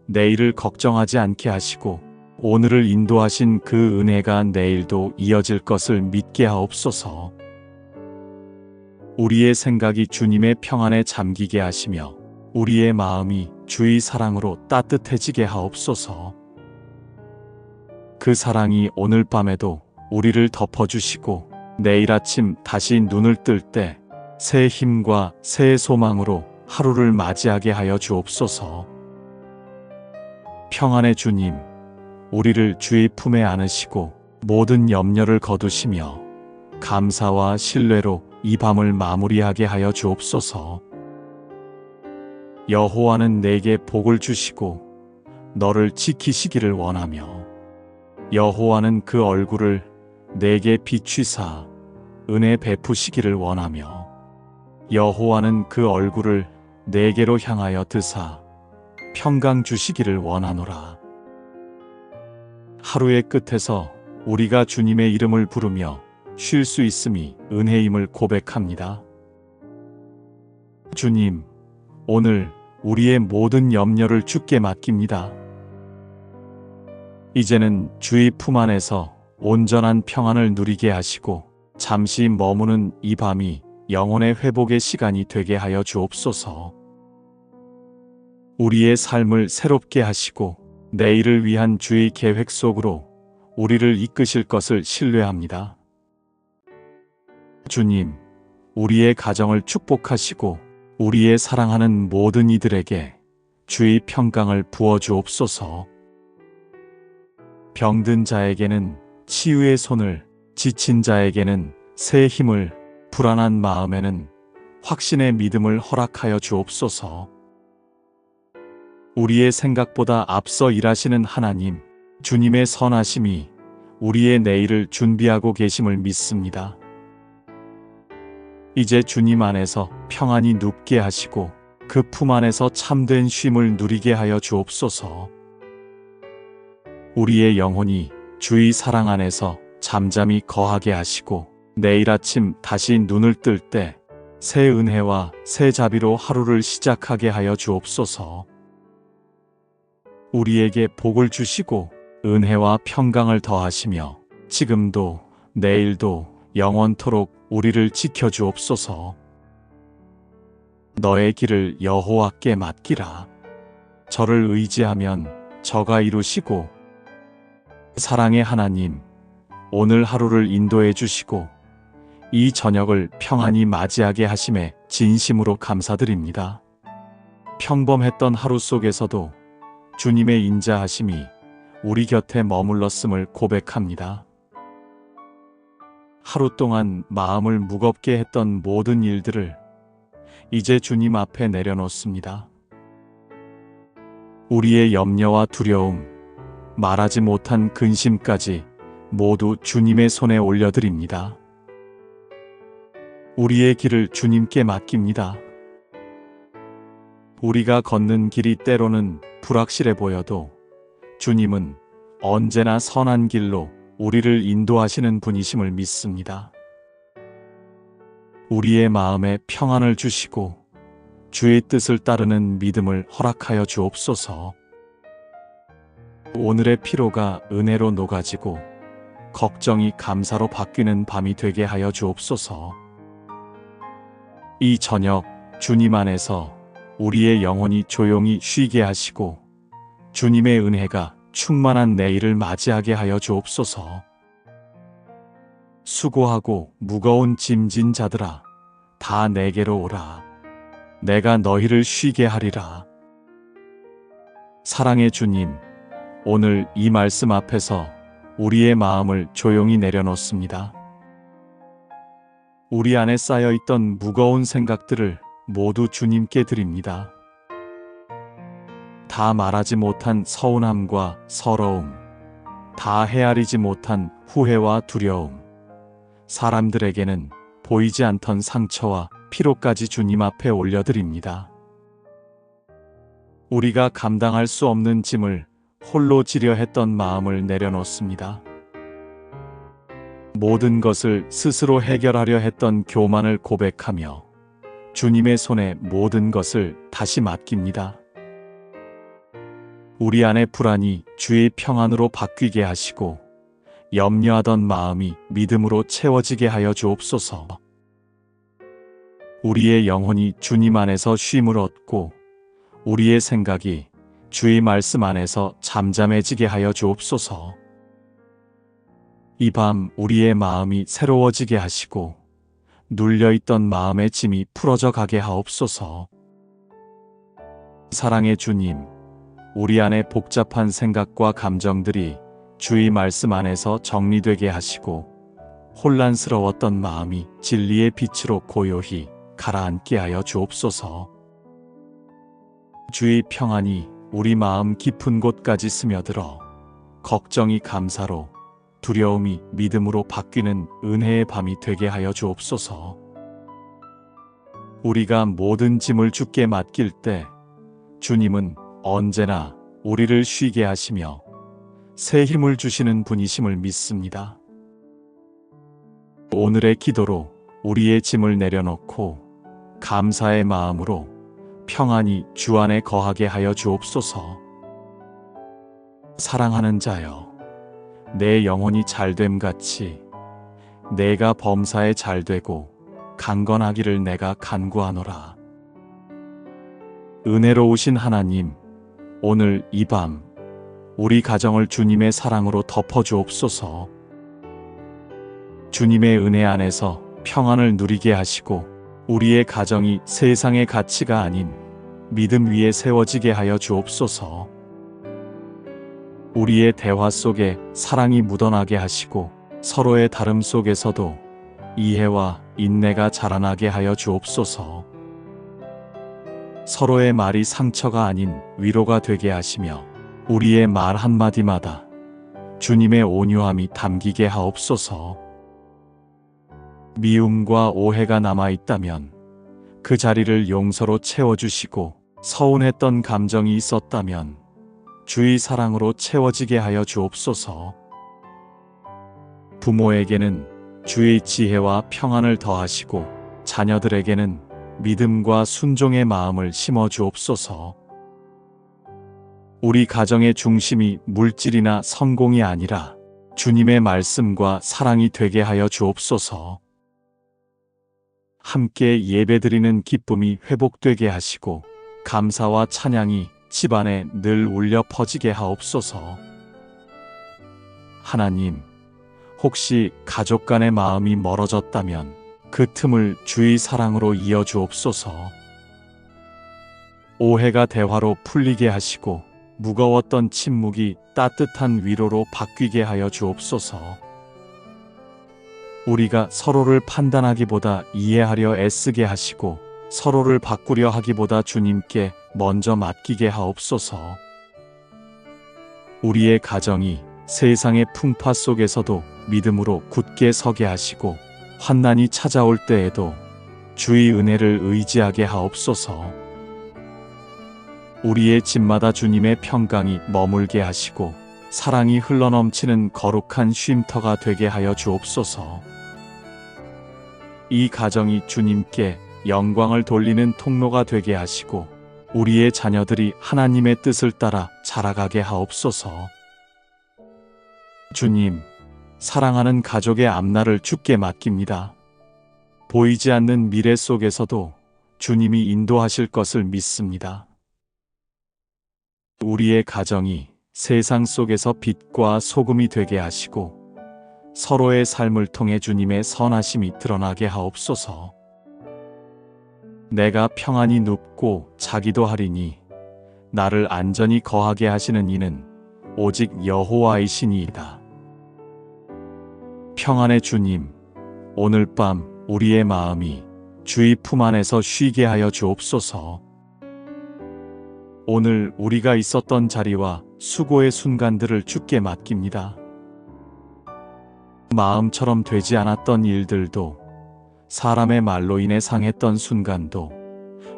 내일을 걱정하지 않게 하시고 오늘을 인도하신 그 은혜가 내일도 이어질 것을 믿게 하옵소서. 우리의 생각이 주님의 평안에 잠기게 하시며 우리의 마음이 주의 사랑으로 따뜻해지게 하옵소서. 그 사랑이 오늘 밤에도 우리를 덮어주시고 내일 아침 다시 눈을 뜰 때 새 힘과 새 소망으로 하루를 맞이하게 하여 주옵소서. 평안의 주님, 우리를 주의 품에 안으시고 모든 염려를 거두시며 감사와 신뢰로 이 밤을 마무리하게 하여 주옵소서. 여호와는 내게 복을 주시고 너를 지키시기를 원하며 여호와는 그 얼굴을 내게 비추사 은혜 베푸시기를 원하며 여호와는 그 얼굴을 내게로 향하여 드사 평강 주시기를 원하노라. 하루의 끝에서 우리가 주님의 이름을 부르며 쉴 수 있음이 은혜임을 고백합니다. 주님, 오늘 우리의 모든 염려를 주께 맡깁니다. 이제는 주의 품 안에서 온전한 평안을 누리게 하시고 잠시 머무는 이 밤이 영혼의 회복의 시간이 되게 하여 주옵소서. 우리의 삶을 새롭게 하시고 내일을 위한 주의 계획 속으로 우리를 이끄실 것을 신뢰합니다. 주님, 우리의 가정을 축복하시고 우리의 사랑하는 모든 이들에게 주의 평강을 부어 주옵소서. 병든 자에게는 치유의 손을, 지친 자에게는 새 힘을, 불안한 마음에는 확신의 믿음을 허락하여 주옵소서. 우리의 생각보다 앞서 일하시는 하나님, 주님의 선하심이 우리의 내일을 준비하고 계심을 믿습니다. 이제 주님 안에서 평안히 눕게 하시고 그 품 안에서 참된 쉼을 누리게 하여 주옵소서. 우리의 영혼이 주의 사랑 안에서 잠잠히 거하게 하시고 내일 아침 다시 눈을 뜰 때 새 은혜와 새 자비로 하루를 시작하게 하여 주옵소서. 우리에게 복을 주시고 은혜와 평강을 더하시며 지금도 내일도 영원토록 우리를 지켜주옵소서. 너의 길을 여호와께 맡기라. 저를 의지하면 저가 이루시고 사랑의 하나님, 오늘 하루를 인도해 주시고 이 저녁을 평안히 맞이하게 하심에 진심으로 감사드립니다. 평범했던 하루 속에서도 주님의 인자하심이 우리 곁에 머물렀음을 고백합니다. 하루 동안 마음을 무겁게 했던 모든 일들을 이제 주님 앞에 내려놓습니다. 우리의 염려와 두려움, 말하지 못한 근심까지 모두 주님의 손에 올려드립니다. 우리의 길을 주님께 맡깁니다. 우리가 걷는 길이 때로는 불확실해 보여도 주님은 언제나 선한 길로 우리를 인도하시는 분이심을 믿습니다. 우리의 마음에 평안을 주시고 주의 뜻을 따르는 믿음을 허락하여 주옵소서. 오늘의 피로가 은혜로 녹아지고 걱정이 감사로 바뀌는 밤이 되게 하여 주옵소서. 이 저녁 주님 안에서 우리의 영혼이 조용히 쉬게 하시고 주님의 은혜가 충만한 내일을 맞이하게 하여 주옵소서. 수고하고 무거운 짐진 자들아, 다 내게로 오라. 내가 너희를 쉬게 하리라. 사랑의 주님, 오늘 이 말씀 앞에서 우리의 마음을 조용히 내려놓습니다. 우리 안에 쌓여있던 무거운 생각들을 모두 주님께 드립니다. 다 말하지 못한 서운함과 서러움, 다 헤아리지 못한 후회와 두려움, 사람들에게는 보이지 않던 상처와 피로까지 주님 앞에 올려드립니다. 우리가 감당할 수 없는 짐을 홀로 지려 했던 마음을 내려놓습니다. 모든 것을 스스로 해결하려 했던 교만을 고백하며 주님의 손에 모든 것을 다시 맡깁니다. 우리 안의 불안이 주의 평안으로 바뀌게 하시고 염려하던 마음이 믿음으로 채워지게 하여 주옵소서. 우리의 영혼이 주님 안에서 쉼을 얻고 우리의 생각이 주의 말씀 안에서 잠잠해지게 하여 주옵소서. 이 밤 우리의 마음이 새로워지게 하시고 눌려있던 마음의 짐이 풀어져 가게 하옵소서. 사랑의 주님, 우리 안에 복잡한 생각과 감정들이 주의 말씀 안에서 정리되게 하시고 혼란스러웠던 마음이 진리의 빛으로 고요히 가라앉게 하여 주옵소서. 주의 평안이 우리 마음 깊은 곳까지 스며들어 걱정이 감사로, 두려움이 믿음으로 바뀌는 은혜의 밤이 되게 하여 주옵소서. 우리가 모든 짐을 주께 맡길 때 주님은 언제나 우리를 쉬게 하시며 새 힘을 주시는 분이심을 믿습니다. 오늘의 기도로 우리의 짐을 내려놓고 감사의 마음으로 평안히 주 안에 거하게 하여 주옵소서. 사랑하는 자여, 내 영혼이 잘됨 같이 내가 범사에 잘되고 강건하기를 내가 간구하노라. 은혜로우신 하나님, 오늘 이 밤 우리 가정을 주님의 사랑으로 덮어주옵소서. 주님의 은혜 안에서 평안을 누리게 하시고 우리의 가정이 세상의 가치가 아닌 믿음 위에 세워지게 하여 주옵소서. 우리의 대화 속에 사랑이 묻어나게 하시고 서로의 다름 속에서도 이해와 인내가 자라나게 하여 주옵소서. 서로의 말이 상처가 아닌 위로가 되게 하시며 우리의 말 한마디마다 주님의 온유함이 담기게 하옵소서. 미움과 오해가 남아있다면 그 자리를 용서로 채워주시고 서운했던 감정이 있었다면 주의 사랑으로 채워지게 하여 주옵소서. 부모에게는 주의 지혜와 평안을 더하시고 자녀들에게는 믿음과 순종의 마음을 심어 주옵소서. 우리 가정의 중심이 물질이나 성공이 아니라 주님의 말씀과 사랑이 되게 하여 주옵소서. 함께 예배드리는 기쁨이 회복되게 하시고 감사와 찬양이 집안에 늘 울려 퍼지게 하옵소서. 하나님, 혹시 가족 간의 마음이 멀어졌다면 그 틈을 주의 사랑으로 이어 주옵소서. 오해가 대화로 풀리게 하시고 무거웠던 침묵이 따뜻한 위로로 바뀌게 하여 주옵소서. 우리가 서로를 판단하기보다 이해하려 애쓰게 하시고 서로를 바꾸려 하기보다 주님께 먼저 맡기게 하옵소서. 우리의 가정이 세상의 풍파 속에서도 믿음으로 굳게 서게 하시고 환난이 찾아올 때에도 주의 은혜를 의지하게 하옵소서. 우리의 집마다 주님의 평강이 머물게 하시고 사랑이 흘러넘치는 거룩한 쉼터가 되게 하여 주옵소서. 이 가정이 주님께 영광을 돌리는 통로가 되게 하시고 우리의 자녀들이 하나님의 뜻을 따라 자라가게 하옵소서. 주님, 사랑하는 가족의 앞날을 주께 맡깁니다. 보이지 않는 미래 속에서도 주님이 인도하실 것을 믿습니다. 우리의 가정이 세상 속에서 빛과 소금이 되게 하시고 서로의 삶을 통해 주님의 선하심이 드러나게 하옵소서. 내가 평안히 눕고 자기도 하리니 나를 안전히 거하게 하시는 이는 오직 여호와이시니이다. 평안의 주님, 오늘 밤 우리의 마음이 주의 품 안에서 쉬게 하여 주옵소서. 오늘 우리가 있었던 자리와 수고의 순간들을 주께 맡깁니다. 마음처럼 되지 않았던 일들도 사람의 말로 인해 상했던 순간도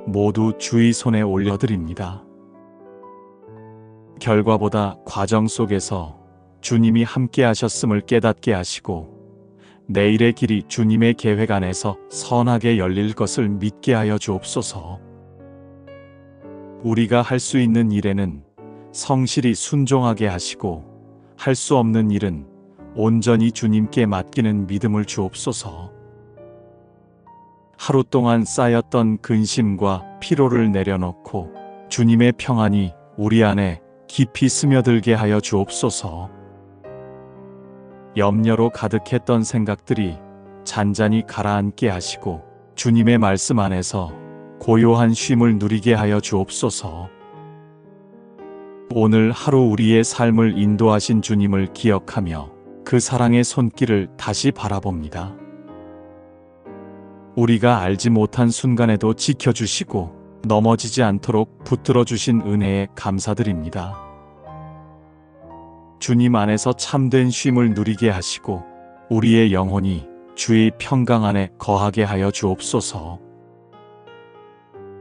모두 주의 손에 올려드립니다. 결과보다 과정 속에서 주님이 함께 하셨음을 깨닫게 하시고 내일의 길이 주님의 계획 안에서 선하게 열릴 것을 믿게 하여 주옵소서. 우리가 할 수 있는 일에는 성실히 순종하게 하시고 할 수 없는 일은 온전히 주님께 맡기는 믿음을 주옵소서. 하루 동안 쌓였던 근심과 피로를 내려놓고 주님의 평안이 우리 안에 깊이 스며들게 하여 주옵소서. 염려로 가득했던 생각들이 잔잔히 가라앉게 하시고 주님의 말씀 안에서 고요한 쉼을 누리게 하여 주옵소서. 오늘 하루 우리의 삶을 인도하신 주님을 기억하며 그 사랑의 손길을 다시 바라봅니다. 우리가 알지 못한 순간에도 지켜주시고 넘어지지 않도록 붙들어 주신 은혜에 감사드립니다. 주님 안에서 참된 쉼을 누리게 하시고 우리의 영혼이 주의 평강 안에 거하게 하여 주옵소서.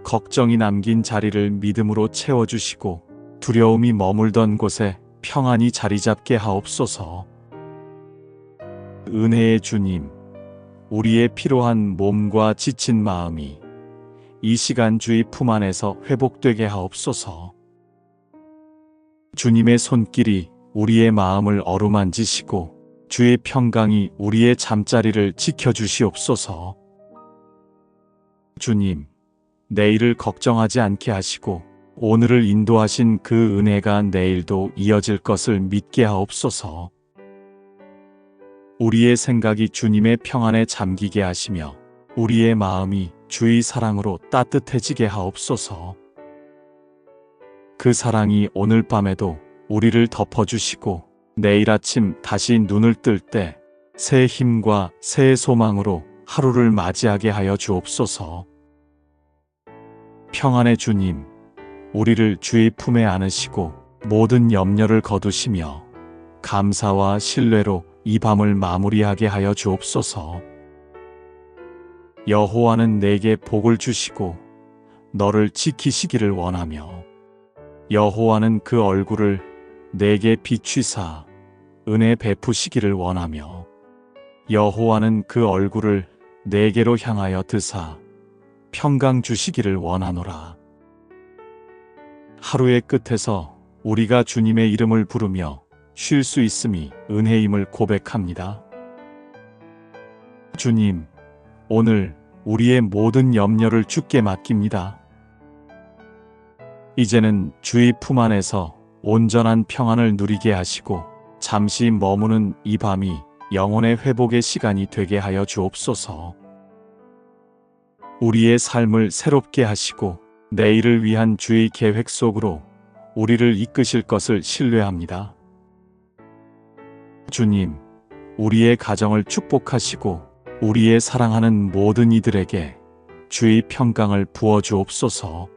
걱정이 남긴 자리를 믿음으로 채워주시고 두려움이 머물던 곳에 평안히 자리 잡게 하옵소서. 은혜의 주님, 우리의 피로한 몸과 지친 마음이 이 시간 주의 품 안에서 회복되게 하옵소서. 주님의 손길이 우리의 마음을 어루만지시고 주의 평강이 우리의 잠자리를 지켜주시옵소서. 주님, 내일을 걱정하지 않게 하시고 오늘을 인도하신 그 은혜가 내일도 이어질 것을 믿게 하옵소서. 우리의 생각이 주님의 평안에 잠기게 하시며 우리의 마음이 주의 사랑으로 따뜻해지게 하옵소서. 그 사랑이 오늘 밤에도 우리를 덮어주시고 내일 아침 다시 눈을 뜰 때 새 힘과 새 소망으로 하루를 맞이하게 하여 주옵소서. 평안의 주님, 우리를 주의 품에 안으시고 모든 염려를 거두시며 감사와 신뢰로 이 밤을 마무리하게 하여 주옵소서. 여호와는 내게 복을 주시고 너를 지키시기를 원하며 여호와는 그 얼굴을 내게 비추사 은혜 베푸시기를 원하며 여호와는 그 얼굴을 내게로 향하여 드사 평강 주시기를 원하노라. 하루의 끝에서 우리가 주님의 이름을 부르며 쉴 수 있음이 은혜임을 고백합니다. 주님, 오늘 우리의 모든 염려를 주께 맡깁니다. 이제는 주의 품 안에서 온전한 평안을 누리게 하시고 잠시 머무는 이 밤이 영혼의 회복의 시간이 되게 하여 주옵소서. 우리의 삶을 새롭게 하시고 내일을 위한 주의 계획 속으로 우리를 이끄실 것을 신뢰합니다. 주님, 우리의 가정을 축복하시고 우리의 사랑하는 모든 이들에게 주의 평강을 부어 주옵소서.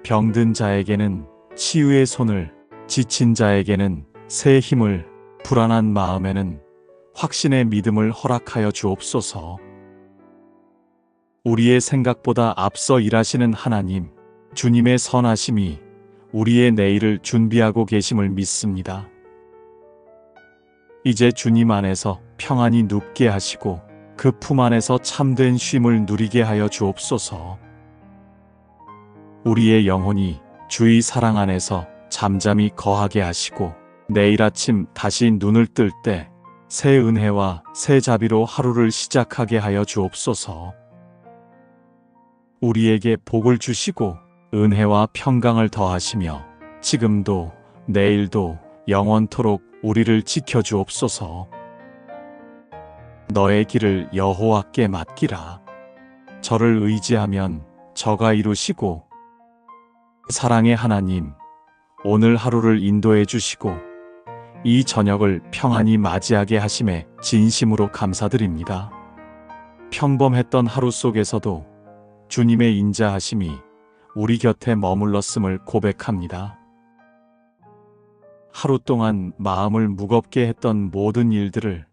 병든 자에게는 치유의 손을, 지친 자에게는 새 힘을, 불안한 마음에는 확신의 믿음을 허락하여 주옵소서. 우리의 생각보다 앞서 일하시는 하나님, 주님의 선하심이 우리의 내일을 준비하고 계심을 믿습니다. 이제 주님 안에서 평안히 눕게 하시고 그 품 안에서 참된 쉼을 누리게 하여 주옵소서. 우리의 영혼이 주의 사랑 안에서 잠잠히 거하게 하시고 내일 아침 다시 눈을 뜰 때 새 은혜와 새 자비로 하루를 시작하게 하여 주옵소서. 우리에게 복을 주시고 은혜와 평강을 더하시며 지금도 내일도 영원토록 우리를 지켜주옵소서. 너의 길을 여호와께 맡기라. 저를 의지하면 저가 이루시고 사랑의 하나님, 오늘 하루를 인도해 주시고 이 저녁을 평안히 맞이하게 하심에 진심으로 감사드립니다. 평범했던 하루 속에서도 주님의 인자하심이 우리 곁에 머물렀음을 고백합니다. 하루 동안 마음을 무겁게 했던 모든 일들을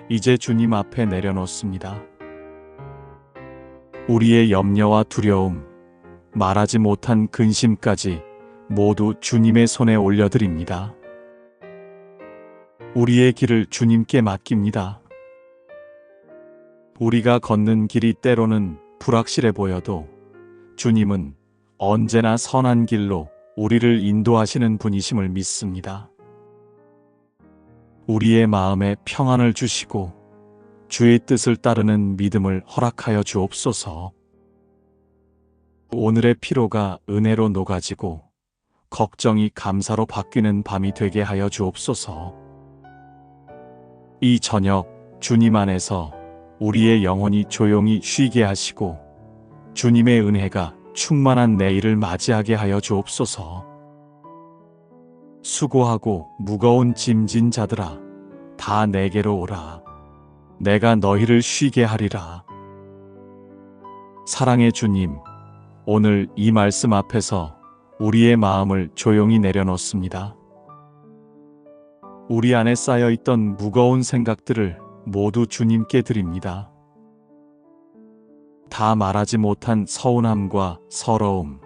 이제 주님 앞에 내려놓습니다. 우리의 염려와 두려움, 말하지 못한 근심까지 모두 주님의 손에 올려드립니다. 우리의 길을 주님께 맡깁니다. 우리가 걷는 길이 때로는 불확실해 보여도 주님은 언제나 선한 길로 우리를 인도하시는 분이심을 믿습니다. 우리의 마음에 평안을 주시고 주의 뜻을 따르는 믿음을 허락하여 주옵소서. 오늘의 피로가 은혜로 녹아지고 걱정이 감사로 바뀌는 밤이 되게 하여 주옵소서. 이 저녁 주님 안에서 우리의 영혼이 조용히 쉬게 하시고 주님의 은혜가 충만한 내일을 맞이하게 하여 주옵소서. 수고하고 무거운 짐진 자들아, 다 내게로 오라. 내가 너희를 쉬게 하리라. 사랑의 주님, 오늘 이 말씀 앞에서 우리의 마음을 조용히 내려놓습니다. 우리 안에 쌓여있던 무거운 생각들을 모두 주님께 드립니다. 다 말하지 못한 서운함과 서러움,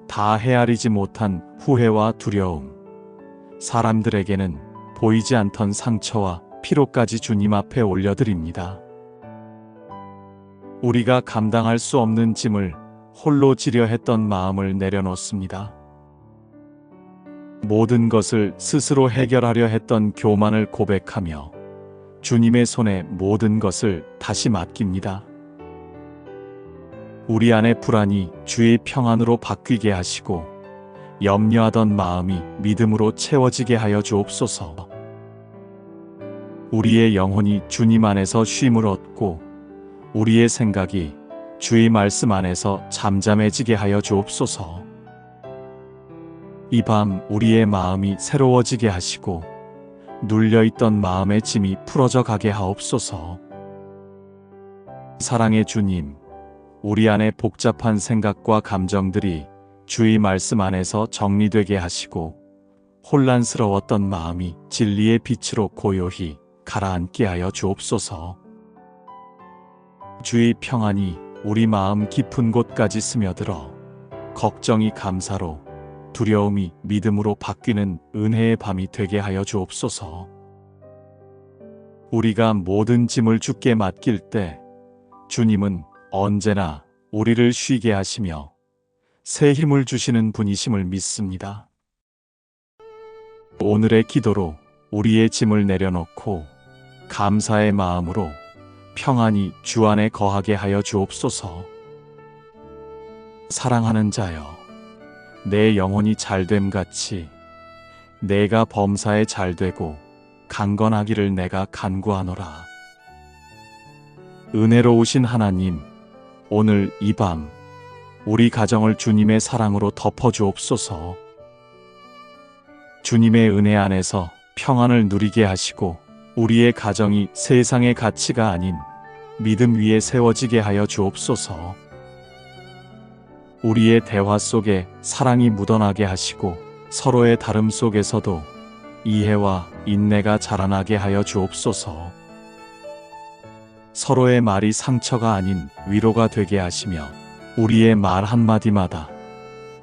다 헤아리지 못한 후회와 두려움, 사람들에게는 보이지 않던 상처와 피로까지 주님 앞에 올려드립니다. 우리가 감당할 수 없는 짐을 홀로 지려 했던 마음을 내려놓습니다. 모든 것을 스스로 해결하려 했던 교만을 고백하며 주님의 손에 모든 것을 다시 맡깁니다. 우리 안의 불안이 주의 평안으로 바뀌게 하시고 염려하던 마음이 믿음으로 채워지게 하여 주옵소서. 우리의 영혼이 주님 안에서 쉼을 얻고 우리의 생각이 주의 말씀 안에서 잠잠해지게 하여 주옵소서. 이 밤 우리의 마음이 새로워지게 하시고 눌려있던 마음의 짐이 풀어져 가게 하옵소서. 사랑의 주님, 우리 안에 복잡한 생각과 감정들이 주의 말씀 안에서 정리되게 하시고 혼란스러웠던 마음이 진리의 빛으로 고요히 가라앉게 하여 주옵소서. 주의 평안이 우리 마음 깊은 곳까지 스며들어 걱정이 감사로 두려움이 믿음으로 바뀌는 은혜의 밤이 되게 하여 주옵소서. 우리가 모든 짐을 주께 맡길 때 주님은 언제나 우리를 쉬게 하시며 새 힘을 주시는 분이심을 믿습니다. 오늘의 기도로 우리의 짐을 내려놓고 감사의 마음으로 평안히 주 안에 거하게 하여 주옵소서. 사랑하는 자여, 내 영혼이 잘됨 같이 내가 범사에 잘되고 강건하기를 내가 간구하노라. 은혜로우신 하나님, 오늘 이 밤 우리 가정을 주님의 사랑으로 덮어주옵소서. 주님의 은혜 안에서 평안을 누리게 하시고 우리의 가정이 세상의 가치가 아닌 믿음 위에 세워지게 하여 주옵소서. 우리의 대화 속에 사랑이 묻어나게 하시고 서로의 다름 속에서도 이해와 인내가 자라나게 하여 주옵소서. 서로의 말이 상처가 아닌 위로가 되게 하시며 우리의 말 한마디마다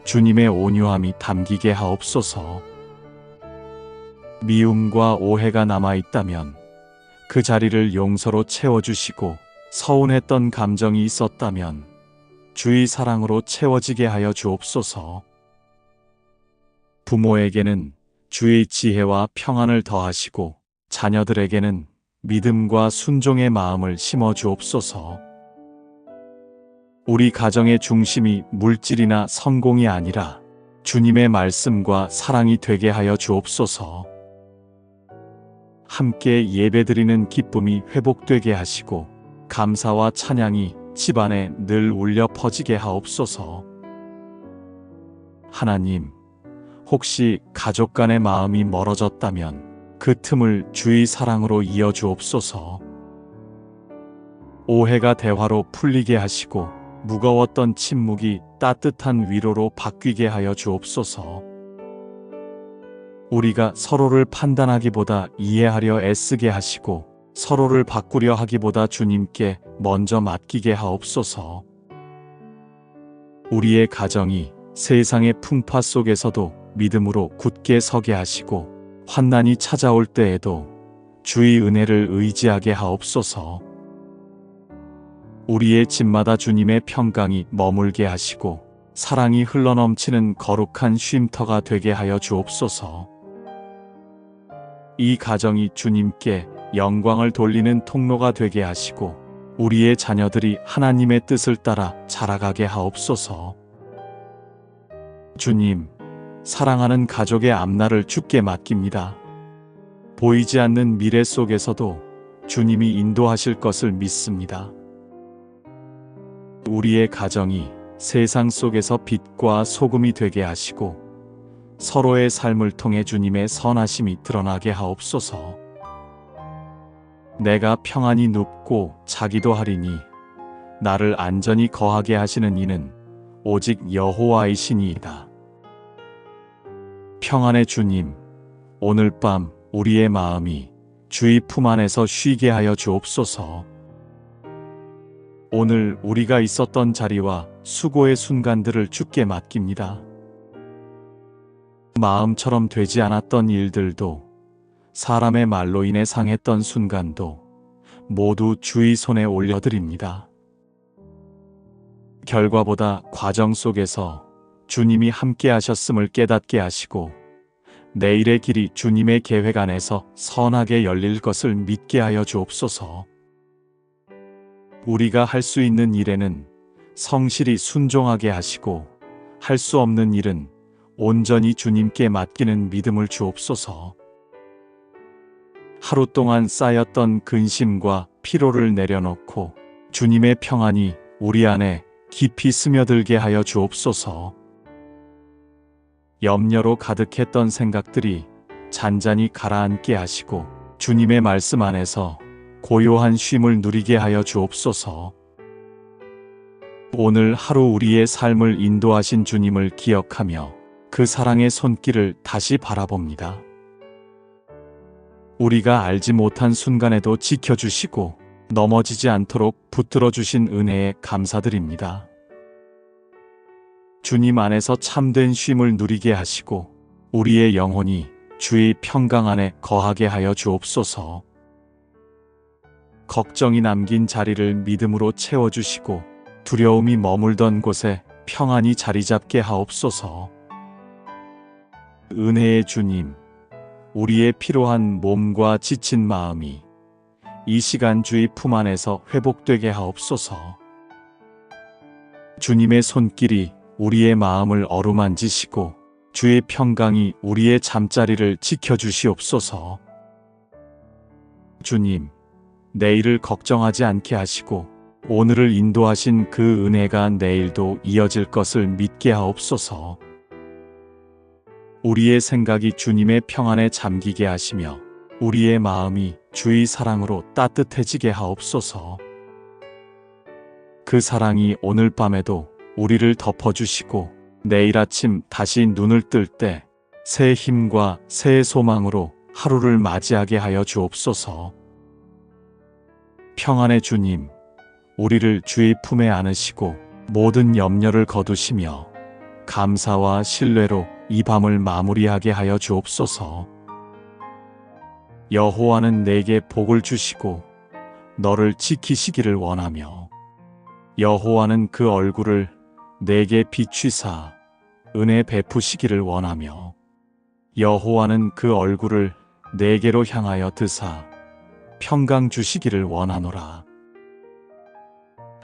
주님의 온유함이 담기게 하옵소서. 미움과 오해가 남아있다면 그 자리를 용서로 채워주시고, 서운했던 감정이 있었다면 주의 사랑으로 채워지게 하여 주옵소서. 부모에게는 주의 지혜와 평안을 더하시고 자녀들에게는 믿음과 순종의 마음을 심어 주옵소서. 우리 가정의 중심이 물질이나 성공이 아니라 주님의 말씀과 사랑이 되게 하여 주옵소서. 함께 예배드리는 기쁨이 회복되게 하시고 감사와 찬양이 집안에 늘 울려 퍼지게 하옵소서. 하나님, 혹시 가족 간의 마음이 멀어졌다면 그 틈을 주의 사랑으로 이어 주옵소서. 오해가 대화로 풀리게 하시고 무거웠던 침묵이 따뜻한 위로로 바뀌게 하여 주옵소서. 우리가 서로를 판단하기보다 이해하려 애쓰게 하시고 서로를 바꾸려 하기보다 주님께 먼저 맡기게 하옵소서. 우리의 가정이 세상의 풍파 속에서도 믿음으로 굳게 서게 하시고 환난이 찾아올 때에도 주의 은혜를 의지하게 하옵소서. 우리의 집마다 주님의 평강이 머물게 하시고 사랑이 흘러넘치는 거룩한 쉼터가 되게 하여 주옵소서. 이 가정이 주님께 영광을 돌리는 통로가 되게 하시고 우리의 자녀들이 하나님의 뜻을 따라 자라가게 하옵소서. 주님, 사랑하는 가족의 앞날을 주께 맡깁니다. 보이지 않는 미래 속에서도 주님이 인도하실 것을 믿습니다. 우리의 가정이 세상 속에서 빛과 소금이 되게 하시고 서로의 삶을 통해 주님의 선하심이 드러나게 하옵소서. 내가 평안히 눕고 자기도 하리니 나를 안전히 거하게 하시는 이는 오직 여호와이시니이다. 평안의 주님, 오늘 밤 우리의 마음이 주의 품 안에서 쉬게 하여 주옵소서. 오늘 우리가 있었던 자리와 수고의 순간들을 주께 맡깁니다. 마음처럼 되지 않았던 일들도, 사람의 말로 인해 상했던 순간도 모두 주의 손에 올려드립니다. 결과보다 과정 속에서 주님이 함께 하셨음을 깨닫게 하시고 내일의 길이 주님의 계획 안에서 선하게 열릴 것을 믿게 하여 주옵소서. 우리가 할 수 있는 일에는 성실히 순종하게 하시고 할 수 없는 일은 온전히 주님께 맡기는 믿음을 주옵소서. 하루 동안 쌓였던 근심과 피로를 내려놓고 주님의 평안이 우리 안에 깊이 스며들게 하여 주옵소서. 염려로 가득했던 생각들이 잔잔히 가라앉게 하시고 주님의 말씀 안에서 고요한 쉼을 누리게 하여 주옵소서. 오늘 하루 우리의 삶을 인도하신 주님을 기억하며 그 사랑의 손길을 다시 바라봅니다. 우리가 알지 못한 순간에도 지켜주시고 넘어지지 않도록 붙들어 주신 은혜에 감사드립니다. 주님 안에서 참된 쉼을 누리게 하시고 우리의 영혼이 주의 평강 안에 거하게 하여 주옵소서. 걱정이 남긴 자리를 믿음으로 채워주시고 두려움이 머물던 곳에 평안히 자리 잡게 하옵소서. 은혜의 주님, 우리의 피로한 몸과 지친 마음이 이 시간 주의 품 안에서 회복되게 하옵소서. 주님의 손길이 우리의 마음을 어루만지시고 주의 평강이 우리의 잠자리를 지켜주시옵소서. 주님, 내일을 걱정하지 않게 하시고 오늘을 인도하신 그 은혜가 내일도 이어질 것을 믿게 하옵소서. 우리의 생각이 주님의 평안에 잠기게 하시며 우리의 마음이 주의 사랑으로 따뜻해지게 하옵소서. 그 사랑이 오늘 밤에도 우리를 덮어주시고 내일 아침 다시 눈을 뜰 때 새 힘과 새 소망으로 하루를 맞이하게 하여 주옵소서. 평안의 주님, 우리를 주의 품에 안으시고 모든 염려를 거두시며 감사와 신뢰로 이 밤을 마무리하게 하여 주옵소서. 여호와는 내게 복을 주시고 너를 지키시기를 원하며 여호와는 그 얼굴을 내게 비추사 은혜 베푸시기를 원하며 여호와는 그 얼굴을 내게로 향하여 드사 평강 주시기를 원하노라.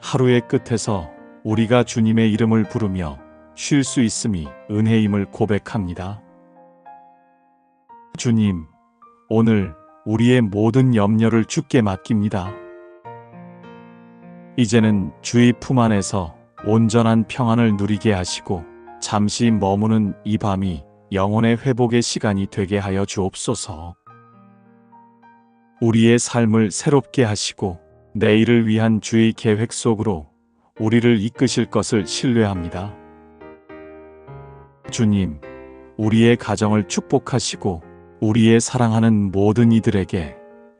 하루의 끝에서 우리가 주님의 이름을 부르며 쉴 수 있음이 은혜임을 고백합니다. 주님, 오늘 우리의 모든 염려를 주께 맡깁니다. 이제는 주의 품 안에서 온전한 평안을 누리게 하시고 잠시 머무는 이 밤이 영혼의 회복의 시간이 되게 하여 주옵소서. 우리의 삶을 새롭게 하시고 내일을 위한 주의 계획 속으로 우리를 이끄실 것을 신뢰합니다. 주님, 우리의 가정을 축복하시고 우리의 사랑하는 모든 이들에게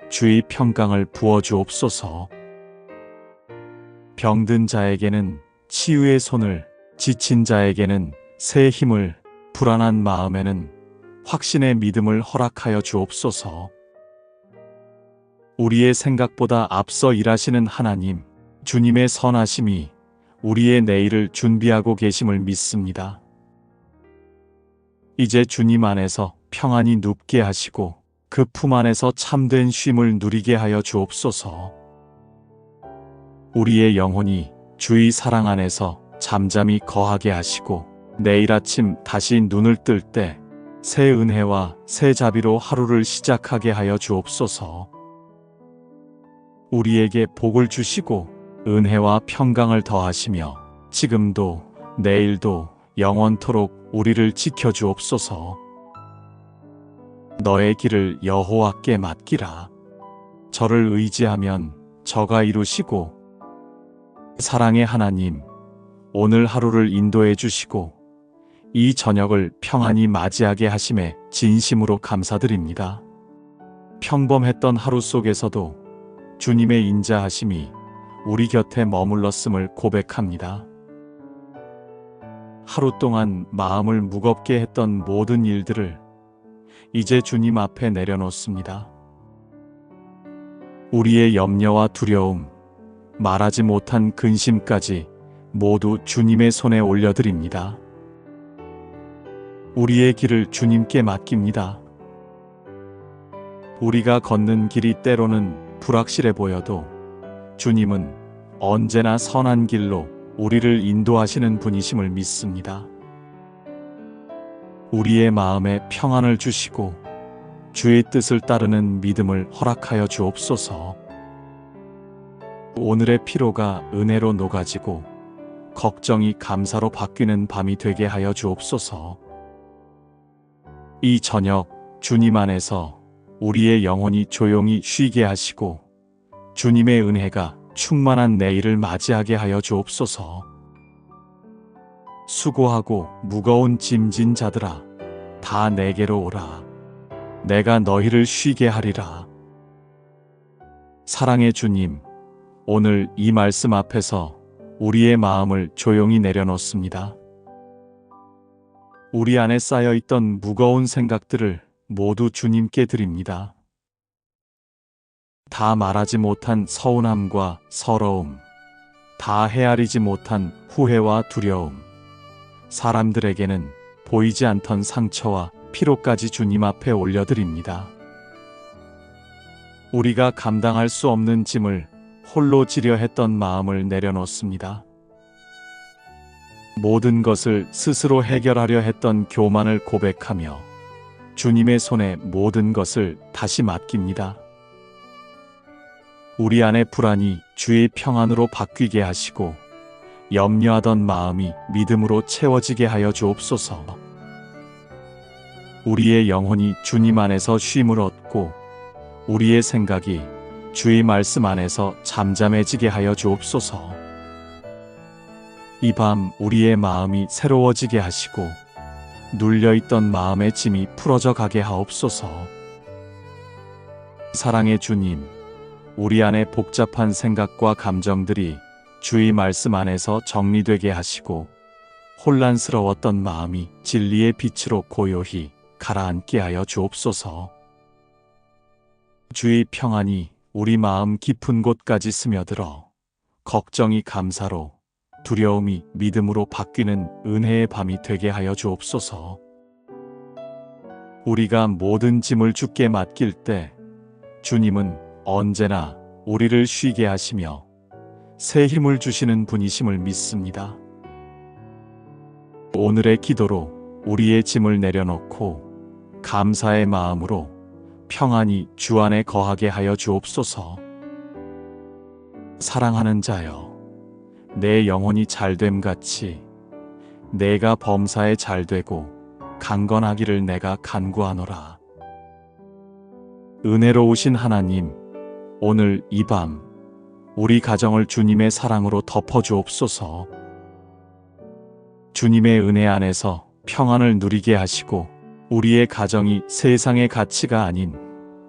주의 평강을 부어 주옵소서. 병든 자에게는 치유의 손을, 지친 자에게는 새 힘을, 불안한 마음에는 확신의 믿음을 허락하여 주옵소서. 우리의 생각보다 앞서 일하시는 하나님, 주님의 선하심이 우리의 내일을 준비하고 계심을 믿습니다. 이제 주님 안에서 평안히 눕게 하시고 그 품 안에서 참된 쉼을 누리게 하여 주옵소서. 우리의 영혼이 주의 사랑 안에서 잠잠히 거하게 하시고 내일 아침 다시 눈을 뜰 때 새 은혜와 새 자비로 하루를 시작하게 하여 주옵소서. 우리에게 복을 주시고 은혜와 평강을 더하시며 지금도 내일도 영원토록 우리를 지켜주옵소서. 너의 길을 여호와께 맡기라. 저를 의지하면 저가 이루시고 사랑의 하나님, 오늘 하루를 인도해 주시고 이 저녁을 평안히 맞이하게 하심에 진심으로 감사드립니다. 평범했던 하루 속에서도 주님의 인자하심이 우리 곁에 머물렀음을 고백합니다. 하루 동안 마음을 무겁게 했던 모든 일들을 이제 주님 앞에 내려놓습니다. 우리의 염려와 두려움, 말하지 못한 근심까지 모두 주님의 손에 올려드립니다. 우리의 길을 주님께 맡깁니다. 우리가 걷는 길이 때로는 불확실해 보여도 주님은 언제나 선한 길로 우리를 인도하시는 분이심을 믿습니다. 우리의 마음에 평안을 주시고 주의 뜻을 따르는 믿음을 허락하여 주옵소서. 오늘의 피로가 은혜로 녹아지고 걱정이 감사로 바뀌는 밤이 되게 하여 주옵소서. 이 저녁 주님 안에서 우리의 영혼이 조용히 쉬게 하시고 주님의 은혜가 충만한 내일을 맞이하게 하여 주옵소서. 수고하고 무거운 짐진 자들아, 다 내게로 오라. 내가 너희를 쉬게 하리라. 사랑의 주님, 오늘 이 말씀 앞에서 우리의 마음을 조용히 내려놓습니다. 우리 안에 쌓여있던 무거운 생각들을 모두 주님께 드립니다. 다 말하지 못한 서운함과 서러움, 다 헤아리지 못한 후회와 두려움, 사람들에게는 보이지 않던 상처와 피로까지 주님 앞에 올려드립니다. 우리가 감당할 수 없는 짐을 홀로 지려 했던 마음을 내려놓습니다. 모든 것을 스스로 해결하려 했던 교만을 고백하며 주님의 손에 모든 것을 다시 맡깁니다. 우리 안의 불안이 주의 평안으로 바뀌게 하시고 염려하던 마음이 믿음으로 채워지게 하여 주옵소서. 우리의 영혼이 주님 안에서 쉼을 얻고 우리의 생각이 주의 말씀 안에서 잠잠해지게 하여 주옵소서. 이 밤 우리의 마음이 새로워지게 하시고 눌려있던 마음의 짐이 풀어져 가게 하옵소서. 사랑의 주님, 우리 안에 복잡한 생각과 감정들이 주의 말씀 안에서 정리되게 하시고 혼란스러웠던 마음이 진리의 빛으로 고요히 가라앉게 하여 주옵소서. 주의 평안이 우리 마음 깊은 곳까지 스며들어 걱정이 감사로, 두려움이 믿음으로 바뀌는 은혜의 밤이 되게 하여 주옵소서. 우리가 모든 짐을 주께 맡길 때 주님은 언제나 우리를 쉬게 하시며 새 힘을 주시는 분이심을 믿습니다. 오늘의 기도로 우리의 짐을 내려놓고 감사의 마음으로 평안히 주 안에 거하게 하여 주옵소서. 사랑하는 자여, 내 영혼이 잘됨 같이 내가 범사에 잘되고 강건하기를 내가 간구하노라. 은혜로우신 하나님, 오늘 이 밤 우리 가정을 주님의 사랑으로 덮어주옵소서. 주님의 은혜 안에서 평안을 누리게 하시고 우리의 가정이 세상의 가치가 아닌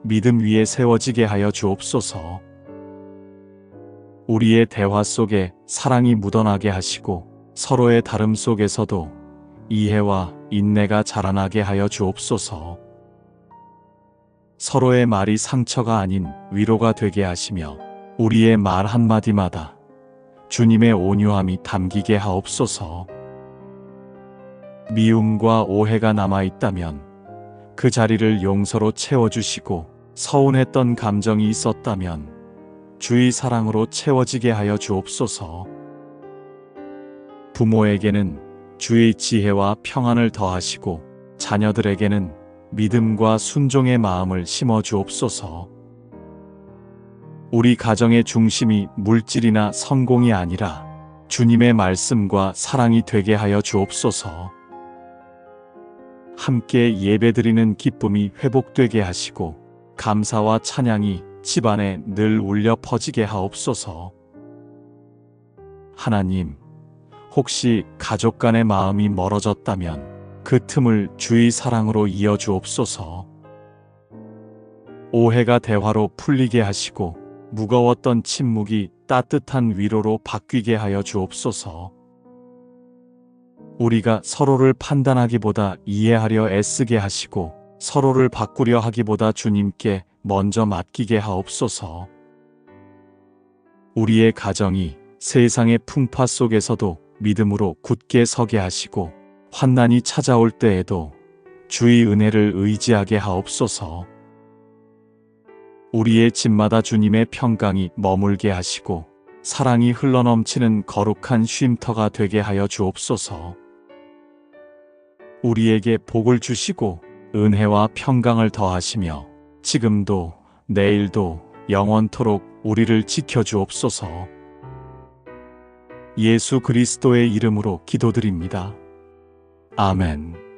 믿음 위에 세워지게 하여 주옵소서. 우리의 대화 속에 사랑이 묻어나게 하시고 서로의 다름 속에서도 이해와 인내가 자라나게 하여 주옵소서. 서로의 말이 상처가 아닌 위로가 되게 하시며 우리의 말 한마디마다 주님의 온유함이 담기게 하옵소서. 미움과 오해가 남아있다면 그 자리를 용서로 채워주시고 서운했던 감정이 있었다면 주의 사랑으로 채워지게 하여 주옵소서. 부모에게는 주의 지혜와 평안을 더하시고 자녀들에게는 믿음과 순종의 마음을 심어 주옵소서. 우리 가정의 중심이 물질이나 성공이 아니라 주님의 말씀과 사랑이 되게 하여 주옵소서. 함께 예배드리는 기쁨이 회복되게 하시고 감사와 찬양이 집안에 늘 울려 퍼지게 하옵소서. 하나님, 혹시 가족 간의 마음이 멀어졌다면 그 틈을 주의 사랑으로 이어 주옵소서. 오해가 대화로 풀리게 하시고 무거웠던 침묵이 따뜻한 위로로 바뀌게 하여 주옵소서. 우리가 서로를 판단하기보다 이해하려 애쓰게 하시고 서로를 바꾸려 하기보다 주님께 먼저 맡기게 하옵소서. 우리의 가정이 세상의 풍파 속에서도 믿음으로 굳게 서게 하시고 환난이 찾아올 때에도 주의 은혜를 의지하게 하옵소서. 우리의 집마다 주님의 평강이 머물게 하시고 사랑이 흘러넘치는 거룩한 쉼터가 되게 하여 주옵소서. 우리에게 복을 주시고 은혜와 평강을 더하시며 지금도 내일도 영원토록 우리를 지켜주옵소서. 예수 그리스도의 이름으로 기도드립니다. 아멘.